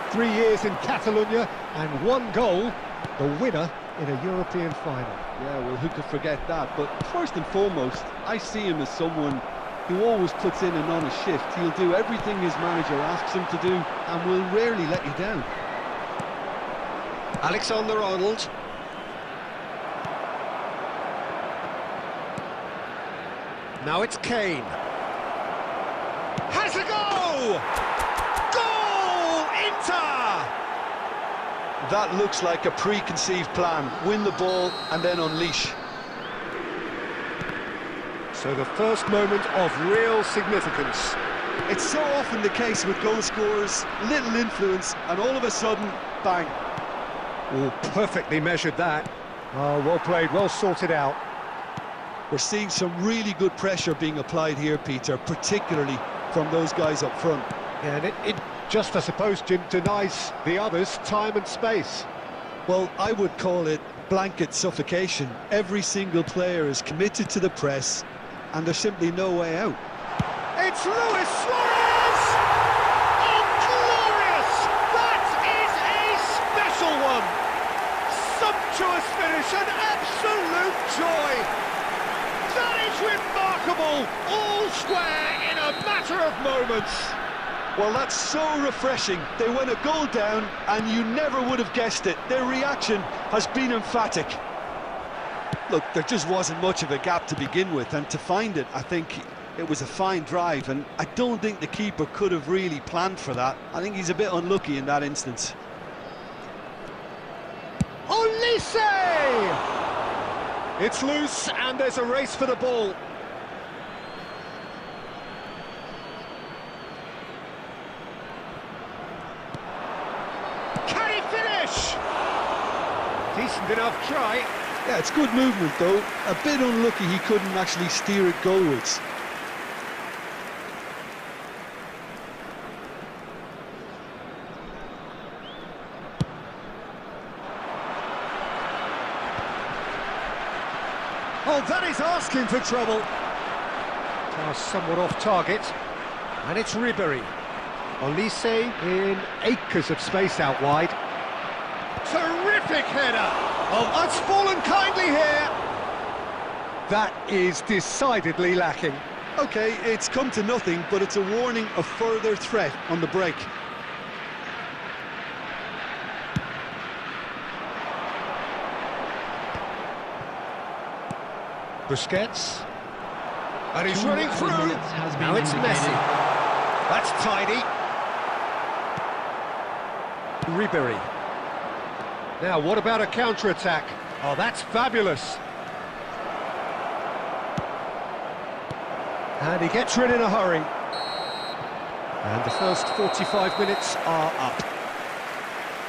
3 years in Catalonia and 1 goal, the winner in a European final. Yeah, well, who could forget that? But first and foremost, I see him as someone who always puts in an honest shift. He'll do everything his manager asks him to do and will rarely let you down. Alexander-Arnold. Now it's Kane. Has a go! Goal! Inter! That looks like a preconceived plan. Win the ball and then unleash. So the first moment of real significance. It's so often the case with goal scorers, little influence, and all of a sudden, bang. Oh, perfectly measured that. Oh, well played, well sorted out. We're seeing some really good pressure being applied here, Peter, particularly from those guys up front. Yeah, and it just, I suppose, Jim, denies the others time and space. Well, I would call it blanket suffocation. Every single player is committed to the press, and there's simply no way out. It's Luis Suarez! Oh, glorious! That is a special one! Sumptuous finish, an absolute joy! That is remarkable! All square in a matter of moments! Well, that's so refreshing. They went a goal down, and you never would have guessed it. Their reaction has been emphatic. Look, there just wasn't much of a gap to begin with, and to find it, I think it was a fine drive, and I don't think the keeper could have really planned for that. I think he's a bit unlucky in that instance. Olise! It's loose, and there's a race for the ball. Can he finish? Decent enough try. Yeah, it's good movement though. A bit unlucky he couldn't actually steer it goalwards. Oh, that is asking for trouble. Pass somewhat off target. And it's Ribery. Olise in acres of space out wide. Terrific header! Oh, that's fallen kindly here! That is decidedly lacking. Okay, it's come to nothing, but it's a warning of further threat on the break. Busquets. And he's running through. Has been Now it's indicated. Messi. That's tidy. Ribery. Now, what about a counter-attack? Oh, that's fabulous. And he gets rid in a hurry. And the first 45 minutes are up.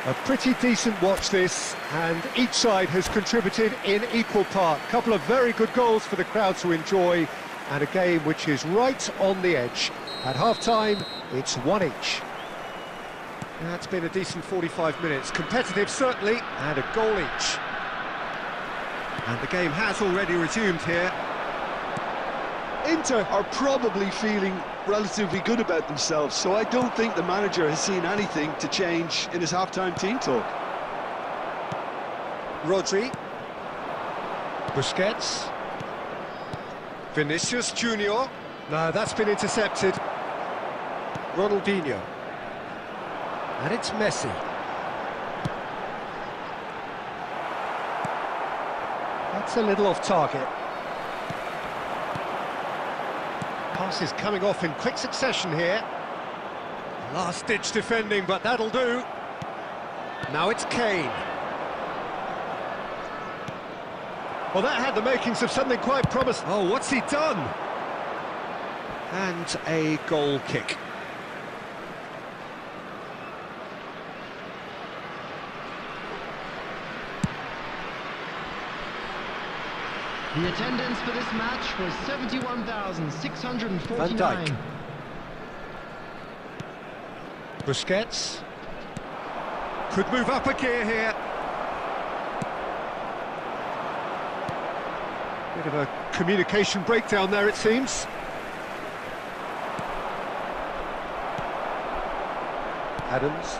A pretty decent watch this, and each side has contributed in equal part. A couple of very good goals for the crowd to enjoy, and a game which is right on the edge. At half-time, it's one each. That's been a decent 45 minutes. Competitive, certainly, and a goal each. And the game has already resumed here. Inter are probably feeling relatively good about themselves, so I don't think the manager has seen anything to change in his half-time team talk. Rodri. Busquets. Vinicius Junior. No, that's been intercepted. Ronaldinho. And it's Messi. That's a little off target. Passes coming off in quick succession here. Last-ditch defending, but that'll do. Now it's Kane. Well, that had the makings of something quite promising. Oh, what's he done? And a goal kick. The attendance for this match was 71,649. Van Dijk. Busquets. Could move up a gear here. Bit of a communication breakdown there, it seems. Adams.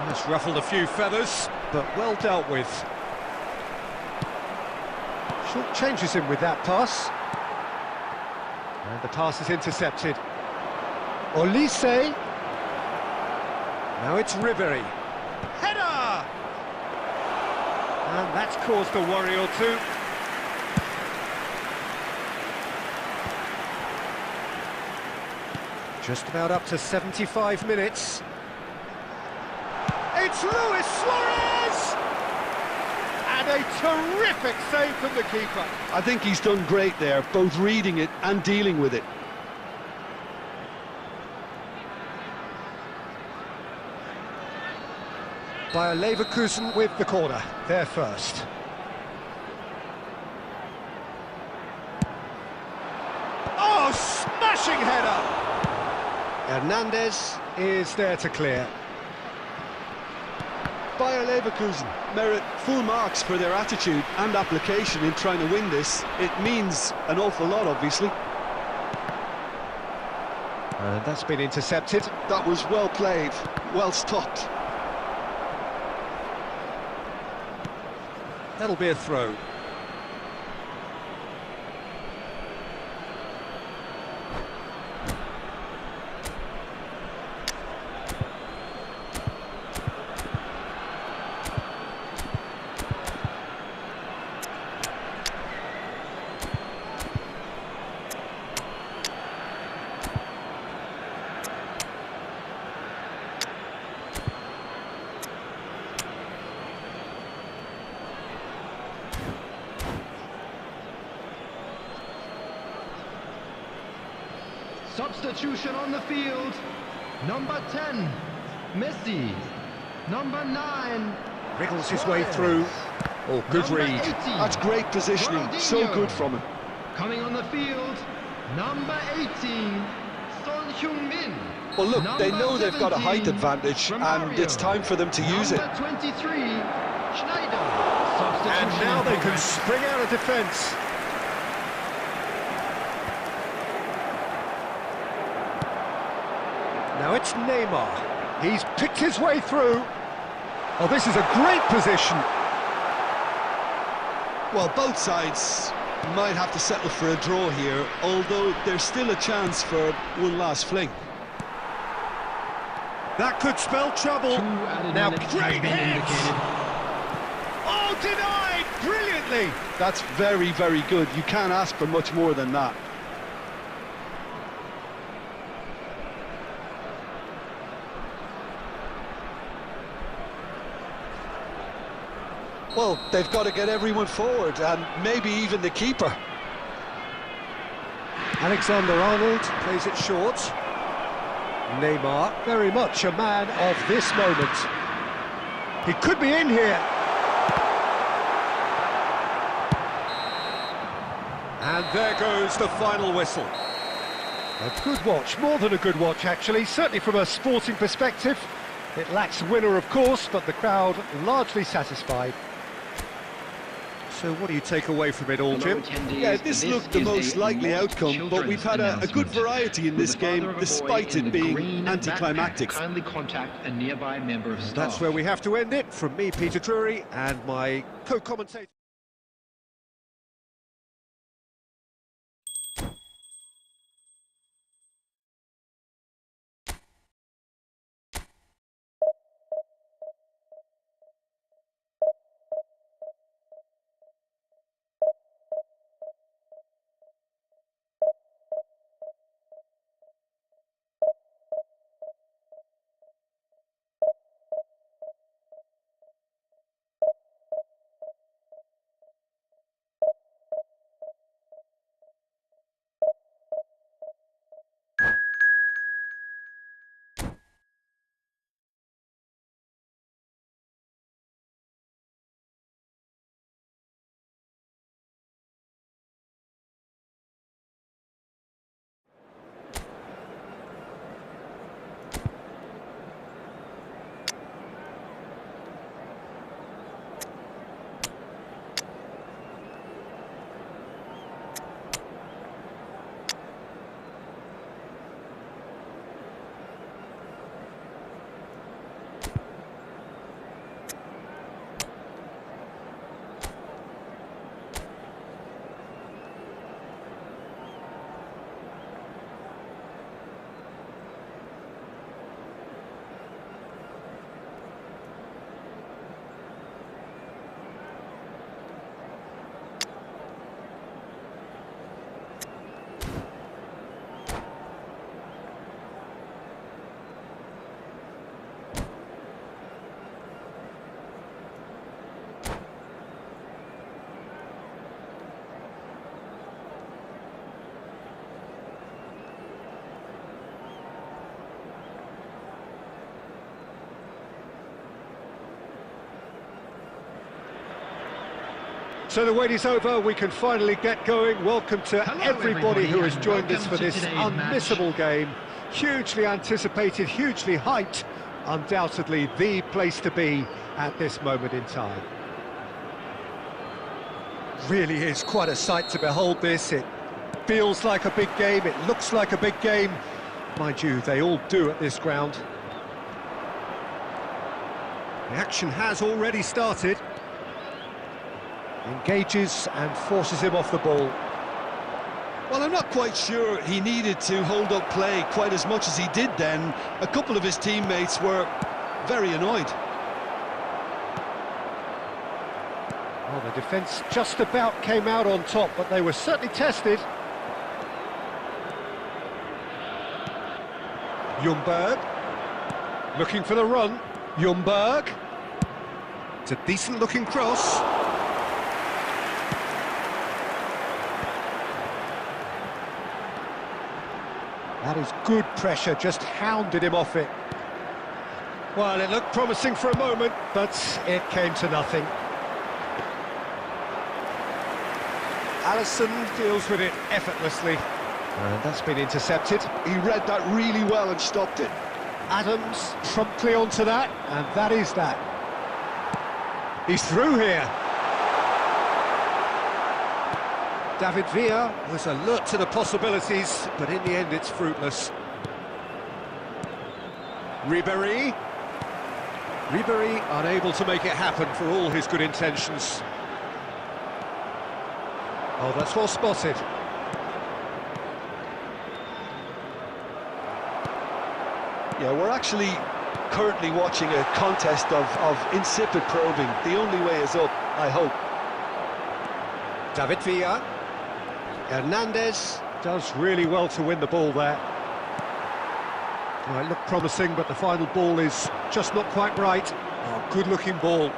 That's ruffled a few feathers, but well dealt with. Short changes him with that pass. And the pass is intercepted. Olise. Now it's Ribery. Header! And that's caused a worry or two. Just about up to 75 minutes. It's Luis Suarez! And a terrific save from the keeper. I think he's done great there, both reading it and dealing with it. Bayer Leverkusen with the corner, there first. Oh, smashing header! Hernandez is there to clear. Bayer Leverkusen merit full marks for their attitude and application in trying to win this. It means an awful lot, obviously. And that's been intercepted. That was well played, well stopped. That'll be a throw. Substitution on the field. Number 10, Messi. Number 9, Wriggles his way through. Oh, good Number read. 80, That's great positioning, so Ronaldinho. good from him. Coming on the field, number 18, Son Heung-min. Well, look, they Number know they've got a height 17, advantage, and Romario. it's time for them to use it. Number 23, Schneider. And Substitution now in they can progress. spring out of defence. Now it's Neymar. He's picked his way through. Oh, this is a great position. Well, both sides might have to settle for a draw here, although there's still a chance for one last fling. That could spell trouble. 2 added Now, minutes great has been hit. indicated. Oh, denied brilliantly. That's very, very good. You can't ask for much more than that. Well, they've got to get everyone forward, and maybe even the keeper. Alexander-Arnold plays it short. Neymar, very much a man of this moment. He could be in here. And there goes the final whistle. A good watch, more than a good watch actually, certainly from a sporting perspective. It lacks a winner, of course, but the crowd largely satisfied. So what do you take away from it all, Jim? Yeah, this looked the most likely outcome, but we've had a good variety in this game, despite it being anticlimactic. Kindly contact a nearby member of staff. That's where we have to end it. From me, Peter Drury, and my co-commentator. So the wait is over, we can finally get going. Welcome to Hello, everybody who has and joined us welcome for to this today's unmissable game. Hugely anticipated, hugely hyped. Undoubtedly the place to be at this moment in time. Really is quite a sight to behold this. It feels like a big game, it looks like a big game. Mind you, they all do at this ground. The action has already started. Engages and forces him off the ball. Well, I'm not quite sure he needed to hold up play quite as much as he did then. A couple of his teammates were very annoyed. Well, the defence just about came out on top, but they were certainly tested. Ljungberg, looking for the run. Ljungberg. It's a decent-looking cross. That is good pressure, just hounded him off it. Well, it looked promising for a moment, but it came to nothing. Alisson deals with it effortlessly. And that's been intercepted. He read that really well and stopped it. Adams promptly onto that, and that is that. He's through here. David Villa was alert to the possibilities, but in the end it's fruitless. Ribéry unable to make it happen for all his good intentions. Oh, that's well spotted. Yeah, we're actually currently watching a contest of insipid probing. The only way is up, I hope. David Villa. Hernandez does really well to win the ball there. Well, it looked promising, but the final ball is just not quite right. Oh, good-looking ball.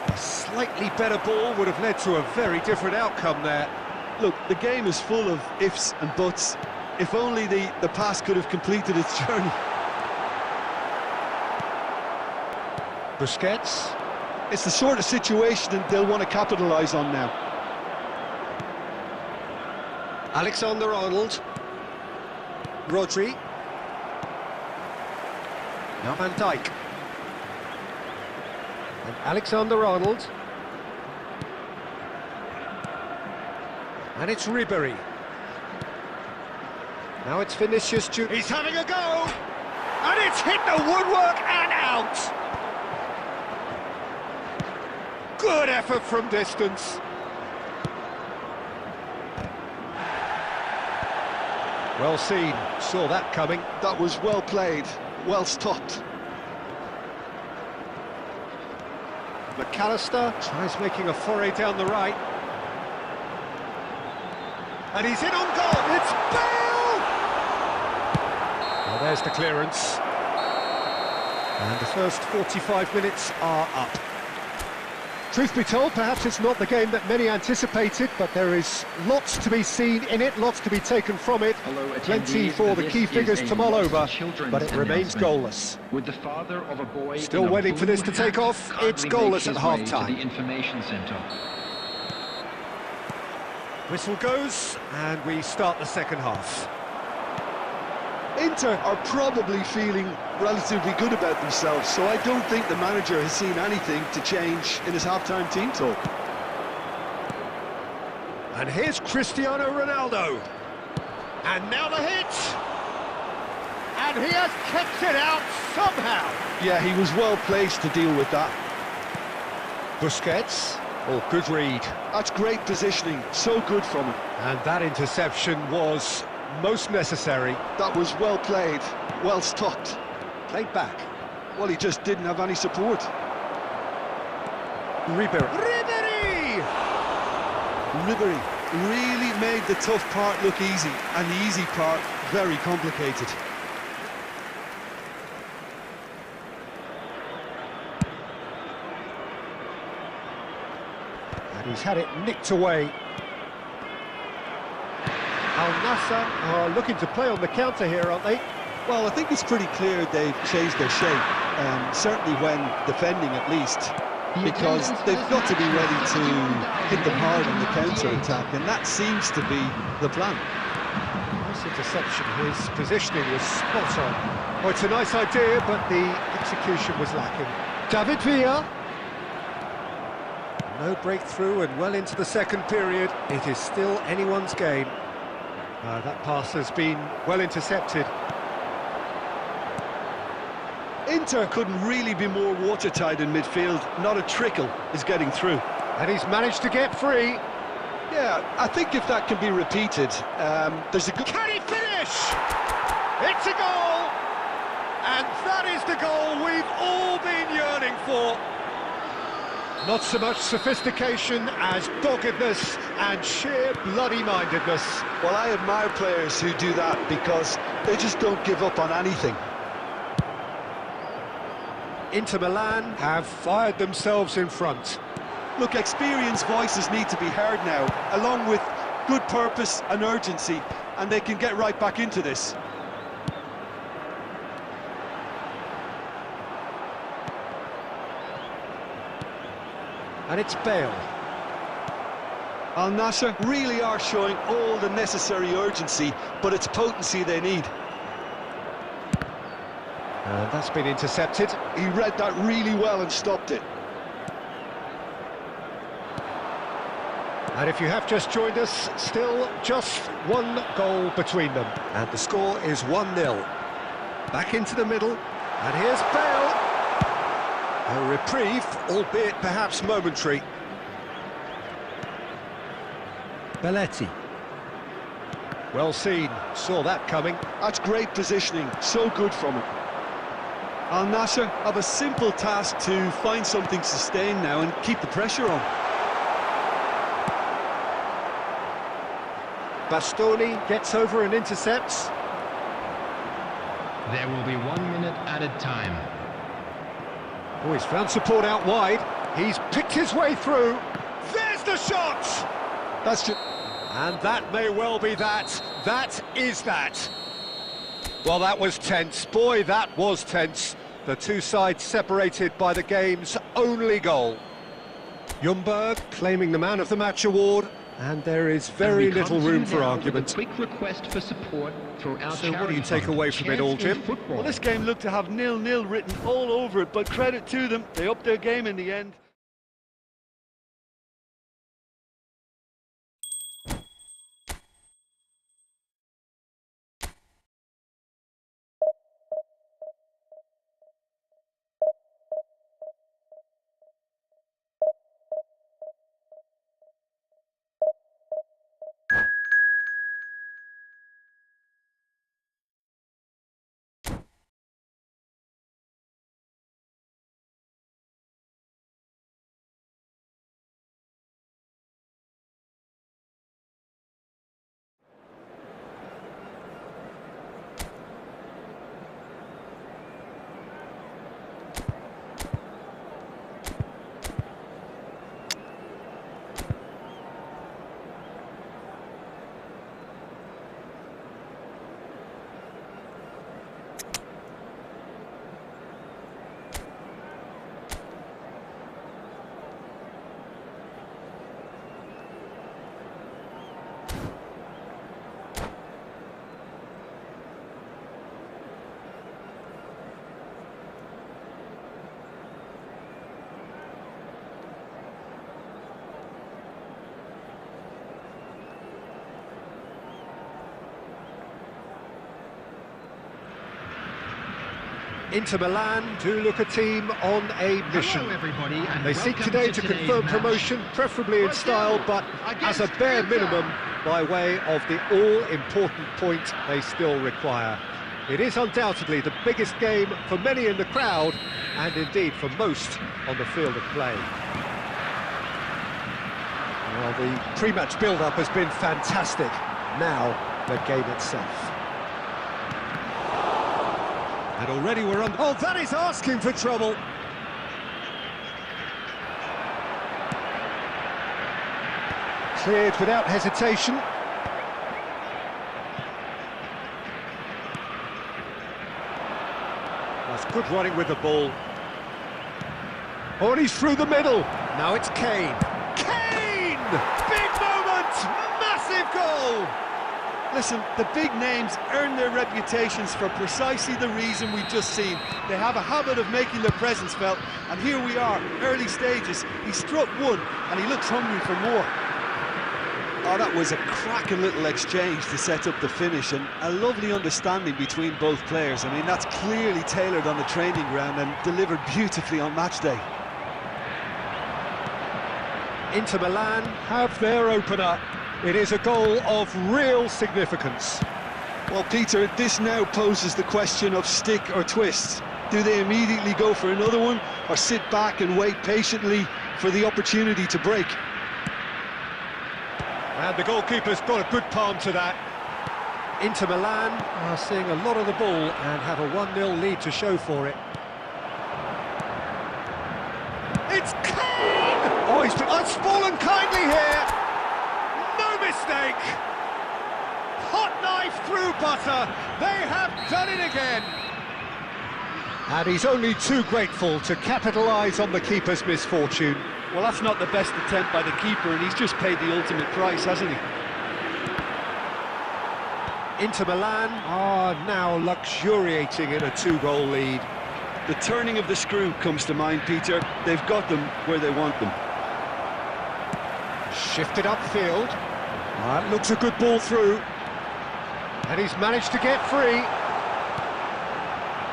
A slightly better ball would have led to a very different outcome there. Look, the game is full of ifs and buts. If only the pass could have completed its journey. Busquets. It's the sort of situation that they'll want to capitalise on now. Alexander-Arnold. Rodri. Now Van Dijk. And Alexander-Arnold. And it's Ribéry. Now it's Vinicius Junior. He's having a go! And it's hit the woodwork and out! Good effort from distance. Well seen, saw that coming. That was well played, well stopped. McAllister tries making a foray down the right. And he's in on goal, it's Bale! Well, there's the clearance. And the first 45 minutes are up. Truth be told, perhaps it's not the game that many anticipated, but there is lots to be seen in it, lots to be taken from it. Plenty for the key figures to mull over, but it remains goalless. With the father of a boy Still waiting for this to take off, it's goalless at half-time. Whistle goes, and we start the second half. Inter are probably feeling relatively good about themselves, so I don't think the manager has seen anything to change in his half-time team talk. And here's Cristiano Ronaldo. And now the hit! And he has kept it out somehow! Yeah, he was well placed to deal with that. Busquets. Oh, good read. That's great positioning, so good from him. And that interception was most necessary. That was well played, well stopped. Played back. Well, he just didn't have any support. Ribéry really made the tough part look easy, and the easy part very complicated. And he's had it nicked away. Al-Nassr are looking to play on the counter here, aren't they? Well, I think it's pretty clear they've changed their shape, certainly when defending at least, because they've got to be ready to hit them hard on the counter-attack, and that seems to be the plan. Nice interception, his positioning was spot on. Oh, it's a nice idea, but the execution was lacking. David Villa. No breakthrough and well into the second period. It is still anyone's game. That pass has been well intercepted. Inter couldn't really be more watertight in midfield. Not a trickle is getting through. And he's managed to get free. Yeah, I think if that can be repeated, there's a good... Can he finish? It's a goal! And that is the goal we've all been yearning for. Not so much sophistication as doggedness and sheer bloody-mindedness. Well, I admire players who do that because they just don't give up on anything. Inter Milan have fired themselves in front. Look, experienced voices need to be heard now, along with good purpose and urgency, and they can get right back into this. And it's Bale. Al Nassr really are showing all the necessary urgency, but it's potency they need. And that's been intercepted. He read that really well and stopped it. And if you have just joined us, still just one goal between them. And the score is 1-0. Back into the middle, and here's Bale. A reprieve, albeit perhaps momentary. Belletti. Well seen, saw that coming. That's great positioning, so good from him. Al Nassr have a simple task to find something sustained now and keep the pressure on. Bastoni gets over and intercepts. There will be 1 minute added time. Oh, he's found support out wide. He's picked his way through. There's the shot! That's just... And that may well be that. That is that. Well, that was tense. Boy, that was tense. The two sides separated by the game's only goal. Ljungberg claiming the Man of the Match award, and there is very little room for argument. Quick request for support throughout. So what do you take away from it all, Jim? Well, this game looked to have 0-0 written all over it, but credit to them, they upped their game in the end. Inter Milan do look a team on a mission. Hello everybody, and They seek welcome today to today's confirm match. promotion, preferably in style, but as a bare minimum, by way of the all-important point they still require. It is undoubtedly the biggest game for many in the crowd, and indeed for most on the field of play. Well, the pre-match build-up has been fantastic. Now, the game itself. And already we're on... Oh, that is asking for trouble! Cleared without hesitation. That's good running with the ball. Oh, and he's through the middle. Now it's Kane. Kane! Big moment! Massive goal! Listen, the big names earn their reputations for precisely the reason we've just seen. They have a habit of making their presence felt, and here we are, early stages. He struck one, and he looks hungry for more. Oh, that was a cracking little exchange to set up the finish, and a lovely understanding between both players. I mean, that's clearly tailored on the training ground and delivered beautifully on match day. Inter Milan have their opener. It is a goal of real significance. Well, Peter, this now poses the question of stick or twist. Do they immediately go for another one, or sit back and wait patiently for the opportunity to break? And the goalkeeper's got a good palm to that. Inter Milan are seeing a lot of the ball and have a 1-0 lead to show for it. It's Kane! Oh, he's fallen kindly here! No mistake! Hot knife through butter. They have done it again. And he's only too grateful to capitalise on the keeper's misfortune. Well, that's not the best attempt by the keeper, and he's just paid the ultimate price, hasn't he? Inter Milan are now luxuriating in a 2-goal lead. The turning of the screw comes to mind, Peter. They've got them where they want them. Shifted upfield. That looks a good ball through. And he's managed to get free.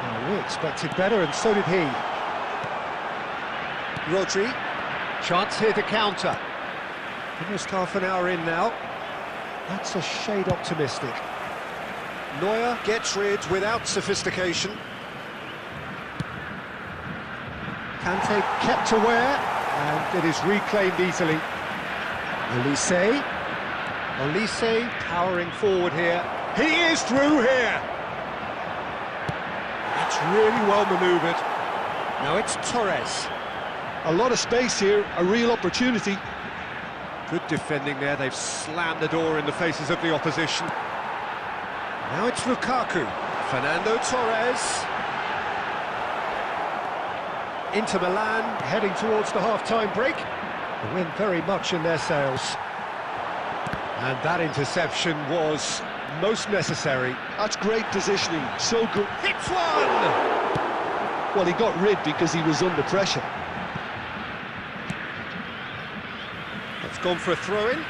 Well, we expected better, and so did he. Rodri. Chance here to counter. Almost half an hour in now. That's a shade optimistic. Neuer gets rid without sophistication. Kante kept aware, and it is reclaimed easily. Olise powering forward here. He is through here! That's really well manoeuvred. Now it's Torres. A lot of space here, a real opportunity. Good defending there, they've slammed the door in the faces of the opposition. Now it's Lukaku. Fernando Torres. Inter Milan heading towards the half-time break. The wind very much in their sails. And that interception was most necessary. That's great positioning, so good. Hits one! Well, he got rid because he was under pressure. It's gone for a throw-in.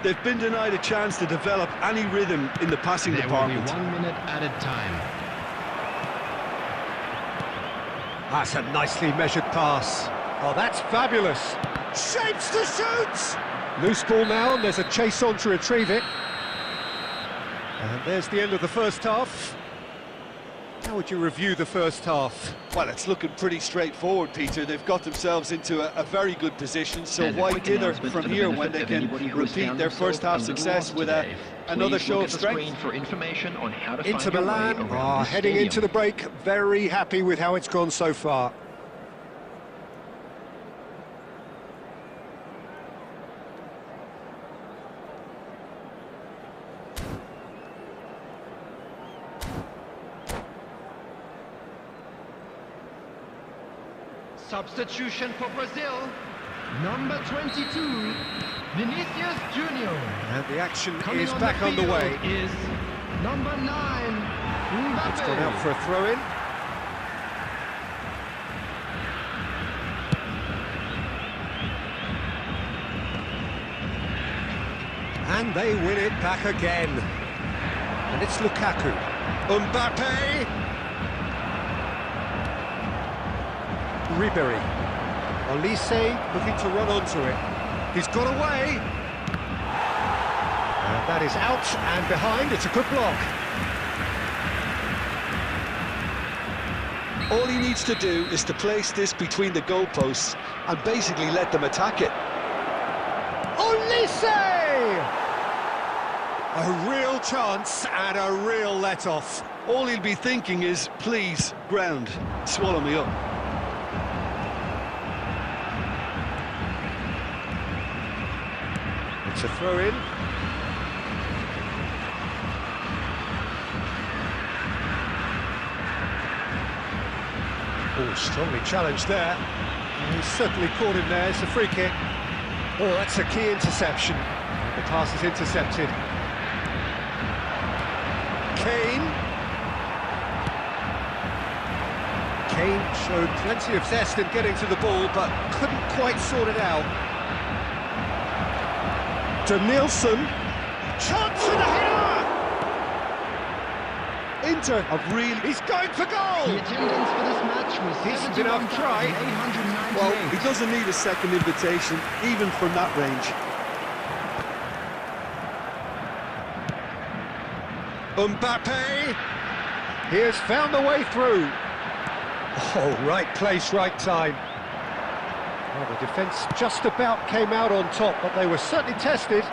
They've been denied a chance to develop any rhythm in the passing department. There will be 1 minute added time. That's a nicely measured pass. Oh, that's fabulous. Shapes to shoot! Loose ball now, and there's a chase on to retrieve it. And there's the end of the first half. How would you review the first half? Well, it's looking pretty straightforward, Peter. They've got themselves into a very good position, so And a why quick dither announcement from for the here benefit when they of can anybody who has repeat found their themselves first half a little success lost with today. another Please show look of at the strength? screen for information on how to Inter find your way Milan around are the heading stadium. into the break, very happy with how it's gone so far. Substitution for Brazil. Number 22, Vinicius Junior. And the action Coming is on back the field underway. is number 9, Mbappe. It's gone out for a throw-in. And they win it back again. And it's Lukaku. Mbappe! Ribery. Olise looking to run onto it. He's got away. And that is out and behind. It's a good block. All he needs to do is to place this between the goalposts and basically let them attack it. Olise! A real chance and a real let-off. All he'll be thinking is, please, ground, swallow me up. It's a throw-in. Oh, strongly challenged there. And he's certainly caught him there. It's a free kick. Oh, that's a key interception. The pass is intercepted. Kane. Kane showed plenty of zest in getting to the ball, but couldn't quite sort it out. Denilson. Chance and a header! Inter have really... He's going for goal! The attendance for this match was Decent enough try. 71,898. Well, he doesn't need a second invitation, even from that range. Mbappe! He has found the way through. Oh, right place, right time. Well, the defence just about came out on top, but they were certainly tested.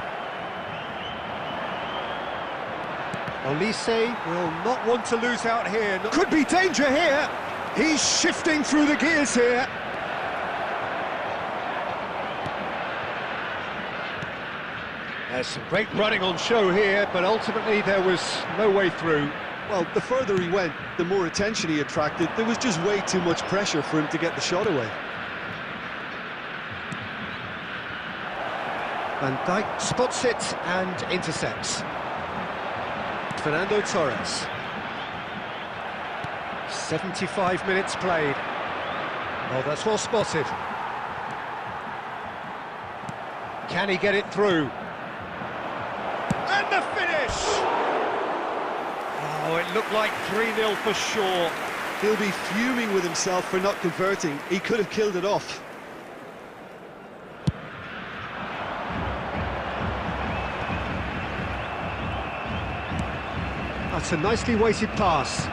Olise will not want to lose out here. Could be danger here. He's shifting through the gears here. There's some great running on show here, but ultimately there was no way through. Well, the further he went, the more attention he attracted. There was just way too much pressure for him to get the shot away. Van Dijk spots it and intercepts. Fernando Torres. 75 minutes played. Oh, that's well spotted. Can he get it through? And the finish! Oh, it looked like 3-0 for sure. He'll be fuming with himself for not converting. He could have killed it off. That's a nicely weighted pass.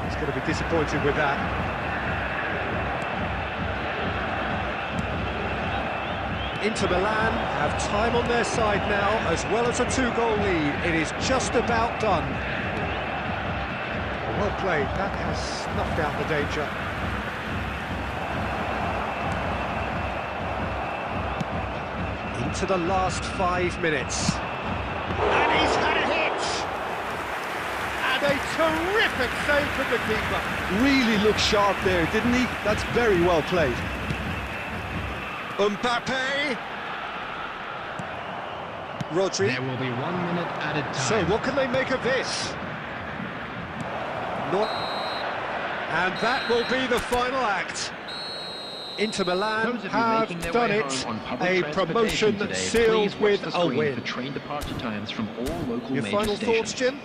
He's going to be disappointed with that. Inter Milan have time on their side now, as well as a 2-goal lead. It is just about done. Well played. That has snuffed out the danger. Into the last 5 minutes. And he's had a hit! And a terrific save from the keeper. Really looked sharp there, didn't he? That's very well played. Mbappe. Rodri. There will be 1 minute added time. So what can they make of this? Not. And that will be the final act. Inter Milan have done it. A promotion today, sealed with a win. For train departure times from all local Your major final stations. thoughts, Jim?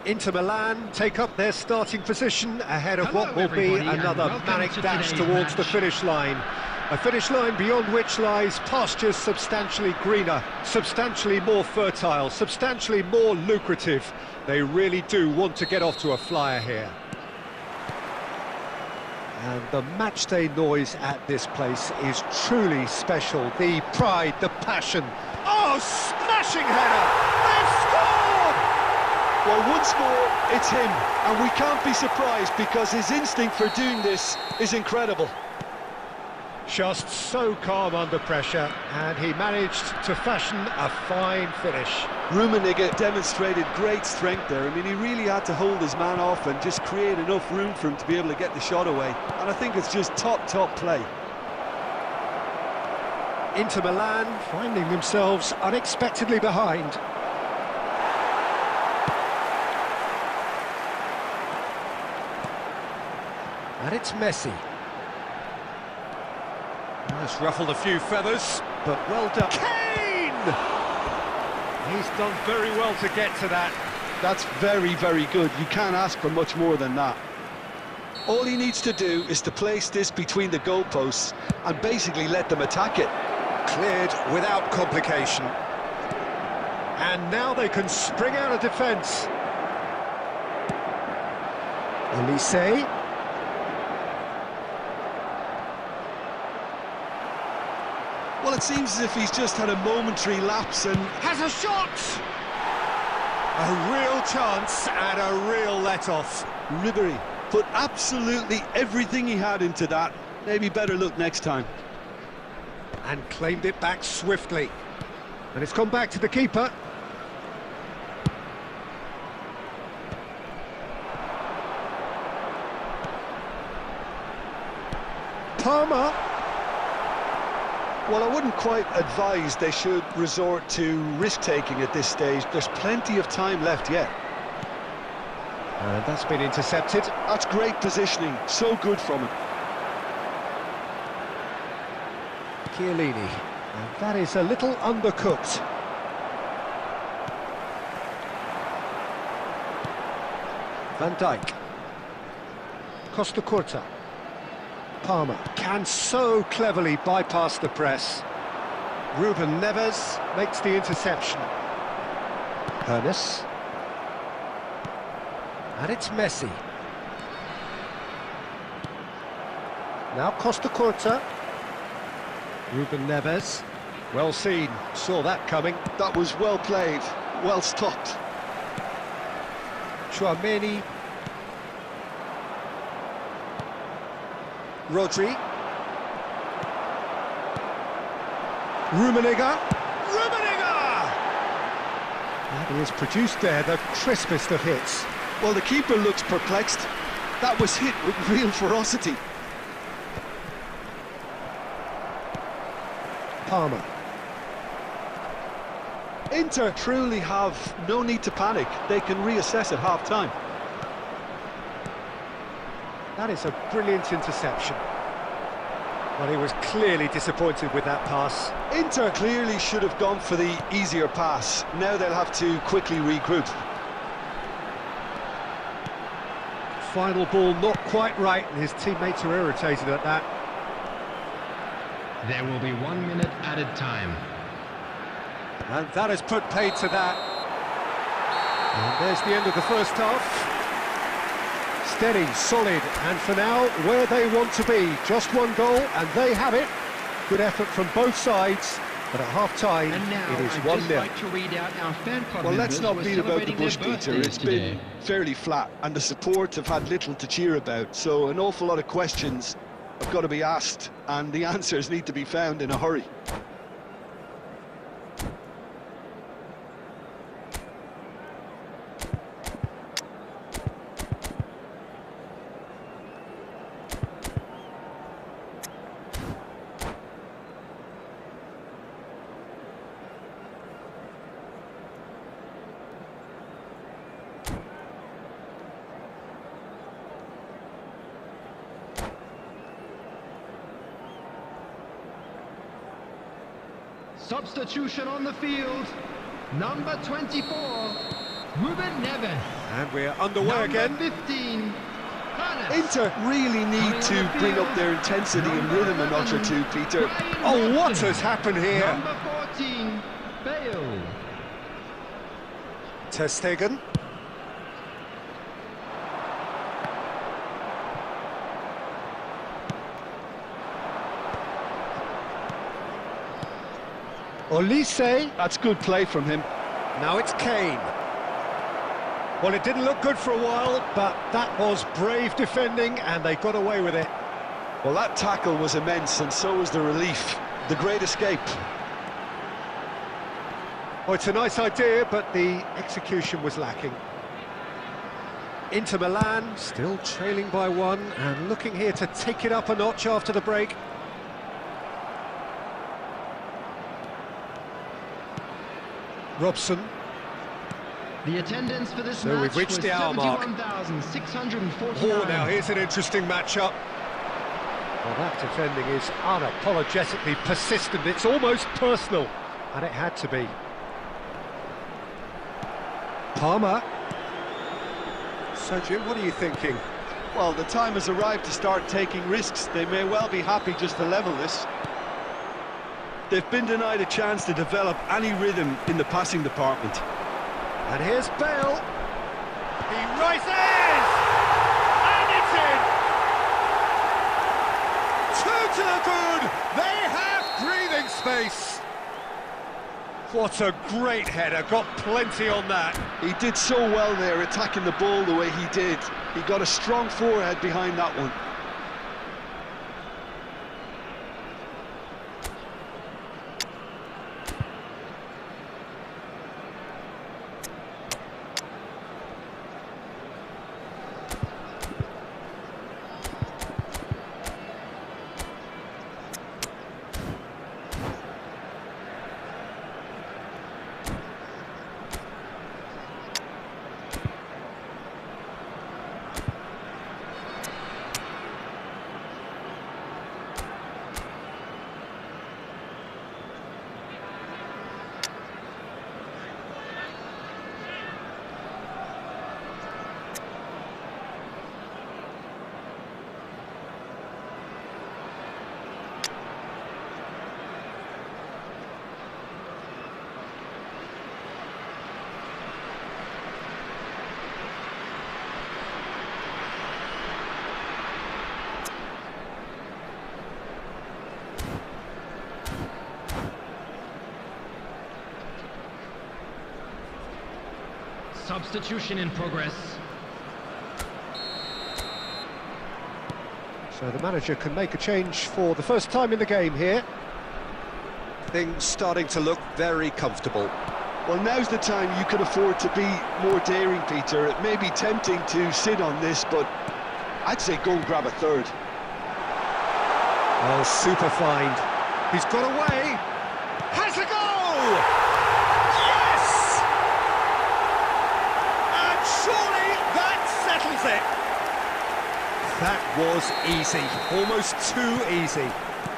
Inter Milan take up their starting position ahead of what will be another manic dash towards the finish line. A finish line beyond which lies pastures substantially greener, substantially more fertile, substantially more lucrative. They really do want to get off to a flyer here. And the matchday noise at this place is truly special. The pride, the passion. Oh, smashing header! They've scored! Well, one score, it's him, and we can't be surprised because his instinct for doing this is incredible. Just so calm under pressure, and he managed to fashion a fine finish. Rummenigge demonstrated great strength there. I mean, he really had to hold his man off and just create enough room for him to be able to get the shot away. And I think it's just top play. Inter Milan finding themselves unexpectedly behind. And it's Messi. That's ruffled a few feathers, but well done. Kane! He's done very well to get to that. That's very, very good. You can't ask for much more than that. All he needs to do is to place this between the goalposts and basically let them attack it. Cleared without complication. And now they can spring out of defence. Elise. Well, it seems as if he's just had a momentary lapse and... Has a shot! A real chance and a real let-off. Ribery put absolutely everything he had into that. Maybe better look next time. And claimed it back swiftly. And it's gone back to the keeper. Palmer. Well, I wouldn't quite advise they should resort to risk-taking at this stage. There's plenty of time left yet. And that's been intercepted. That's great positioning. So good from him. Chiellini. And that is a little undercooked. Van Dijk. Costa Curta. Palmer can so cleverly bypass the press. Ruben Neves makes the interception. Ernest. And it's Messi. Now Costa Curta. Ruben Neves. Well seen, saw that coming. That was well played, well stopped. Chouameni. Rodri. Rummenigge. And he has produced there the crispest of hits. Well, the keeper looks perplexed. That was hit with real ferocity. Palmer. Inter truly have no need to panic. They can reassess at half-time. That is a brilliant interception. Well, he was clearly disappointed with that pass. Inter clearly should have gone for the easier pass. Now they'll have to quickly regroup. Final ball not quite right, and his teammates are irritated at that. There will be 1 minute added time. And that has put paid to that. And there's the end of the first half. Steady, solid, and for now, where they want to be. Just one goal, and they have it. Good effort from both sides, but at half-time, And now, it is I'd 1-0. just like to read out our fan club Well, let's members not who are beat about the celebrating bush, their Peter. birthdays It's today. been fairly flat, and the support have had little to cheer about, so an awful lot of questions have got to be asked, and the answers need to be found in a hurry. Substitution on the field. Number 24, Ruben Neves. And we're underway Number again. 15, Ernest. Inter really need to bring up their intensity and rhythm a notch or two, Peter. Oh, what has happened here? Number 14, Bale. Ter Stegen. Olise. That's good play from him. Now it's Kane. Well, it didn't look good for a while, but that was brave defending, and they got away with it. Well, that tackle was immense, and so was the relief. The great escape. Oh, it's a nice idea, but the execution was lacking. Inter Milan still trailing by 1, and looking here to take it up a notch after the break. Robson. The attendance for this So match we've reached was the hour mark. 71,649. Oh, now here's an interesting matchup. Well, that defending is unapologetically persistent. It's almost personal, and it had to be. Palmer. Sergio, what are you thinking? Well, the time has arrived to start taking risks. They may well be happy just to level this. They've been denied a chance to develop any rhythm in the passing department. And here's Bale. He rises! And it's in! Two to the good! They have breathing space! What a great header, got plenty on that. He did so well there, attacking the ball the way he did. He got a strong forehead behind that one. Substitution in progress. So the manager can make a change for the first time in the game here. Things starting to look very comfortable. Well, now's the time you can afford to be more daring, Peter. It may be tempting to sit on this, but I'd say go and grab a third. Oh, super find. He's got away. Has a goal! Yes! And surely that settles it. That was easy, almost too easy.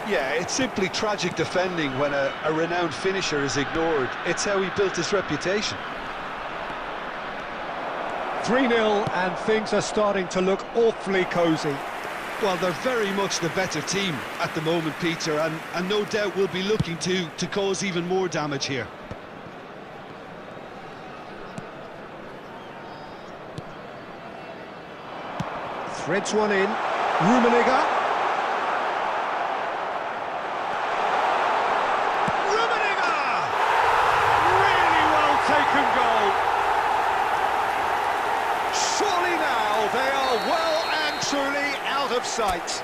Yeah, it's simply tragic defending when a renowned finisher is ignored. It's how he built his reputation. 3-0 and things are starting to look awfully cosy. Well, they're very much the better team at the moment, Peter, and no doubt will be looking to cause even more damage here. Threads one in. Rummenigge. Rummenigge! Really well taken goal. Surely now they are well and truly out of sight.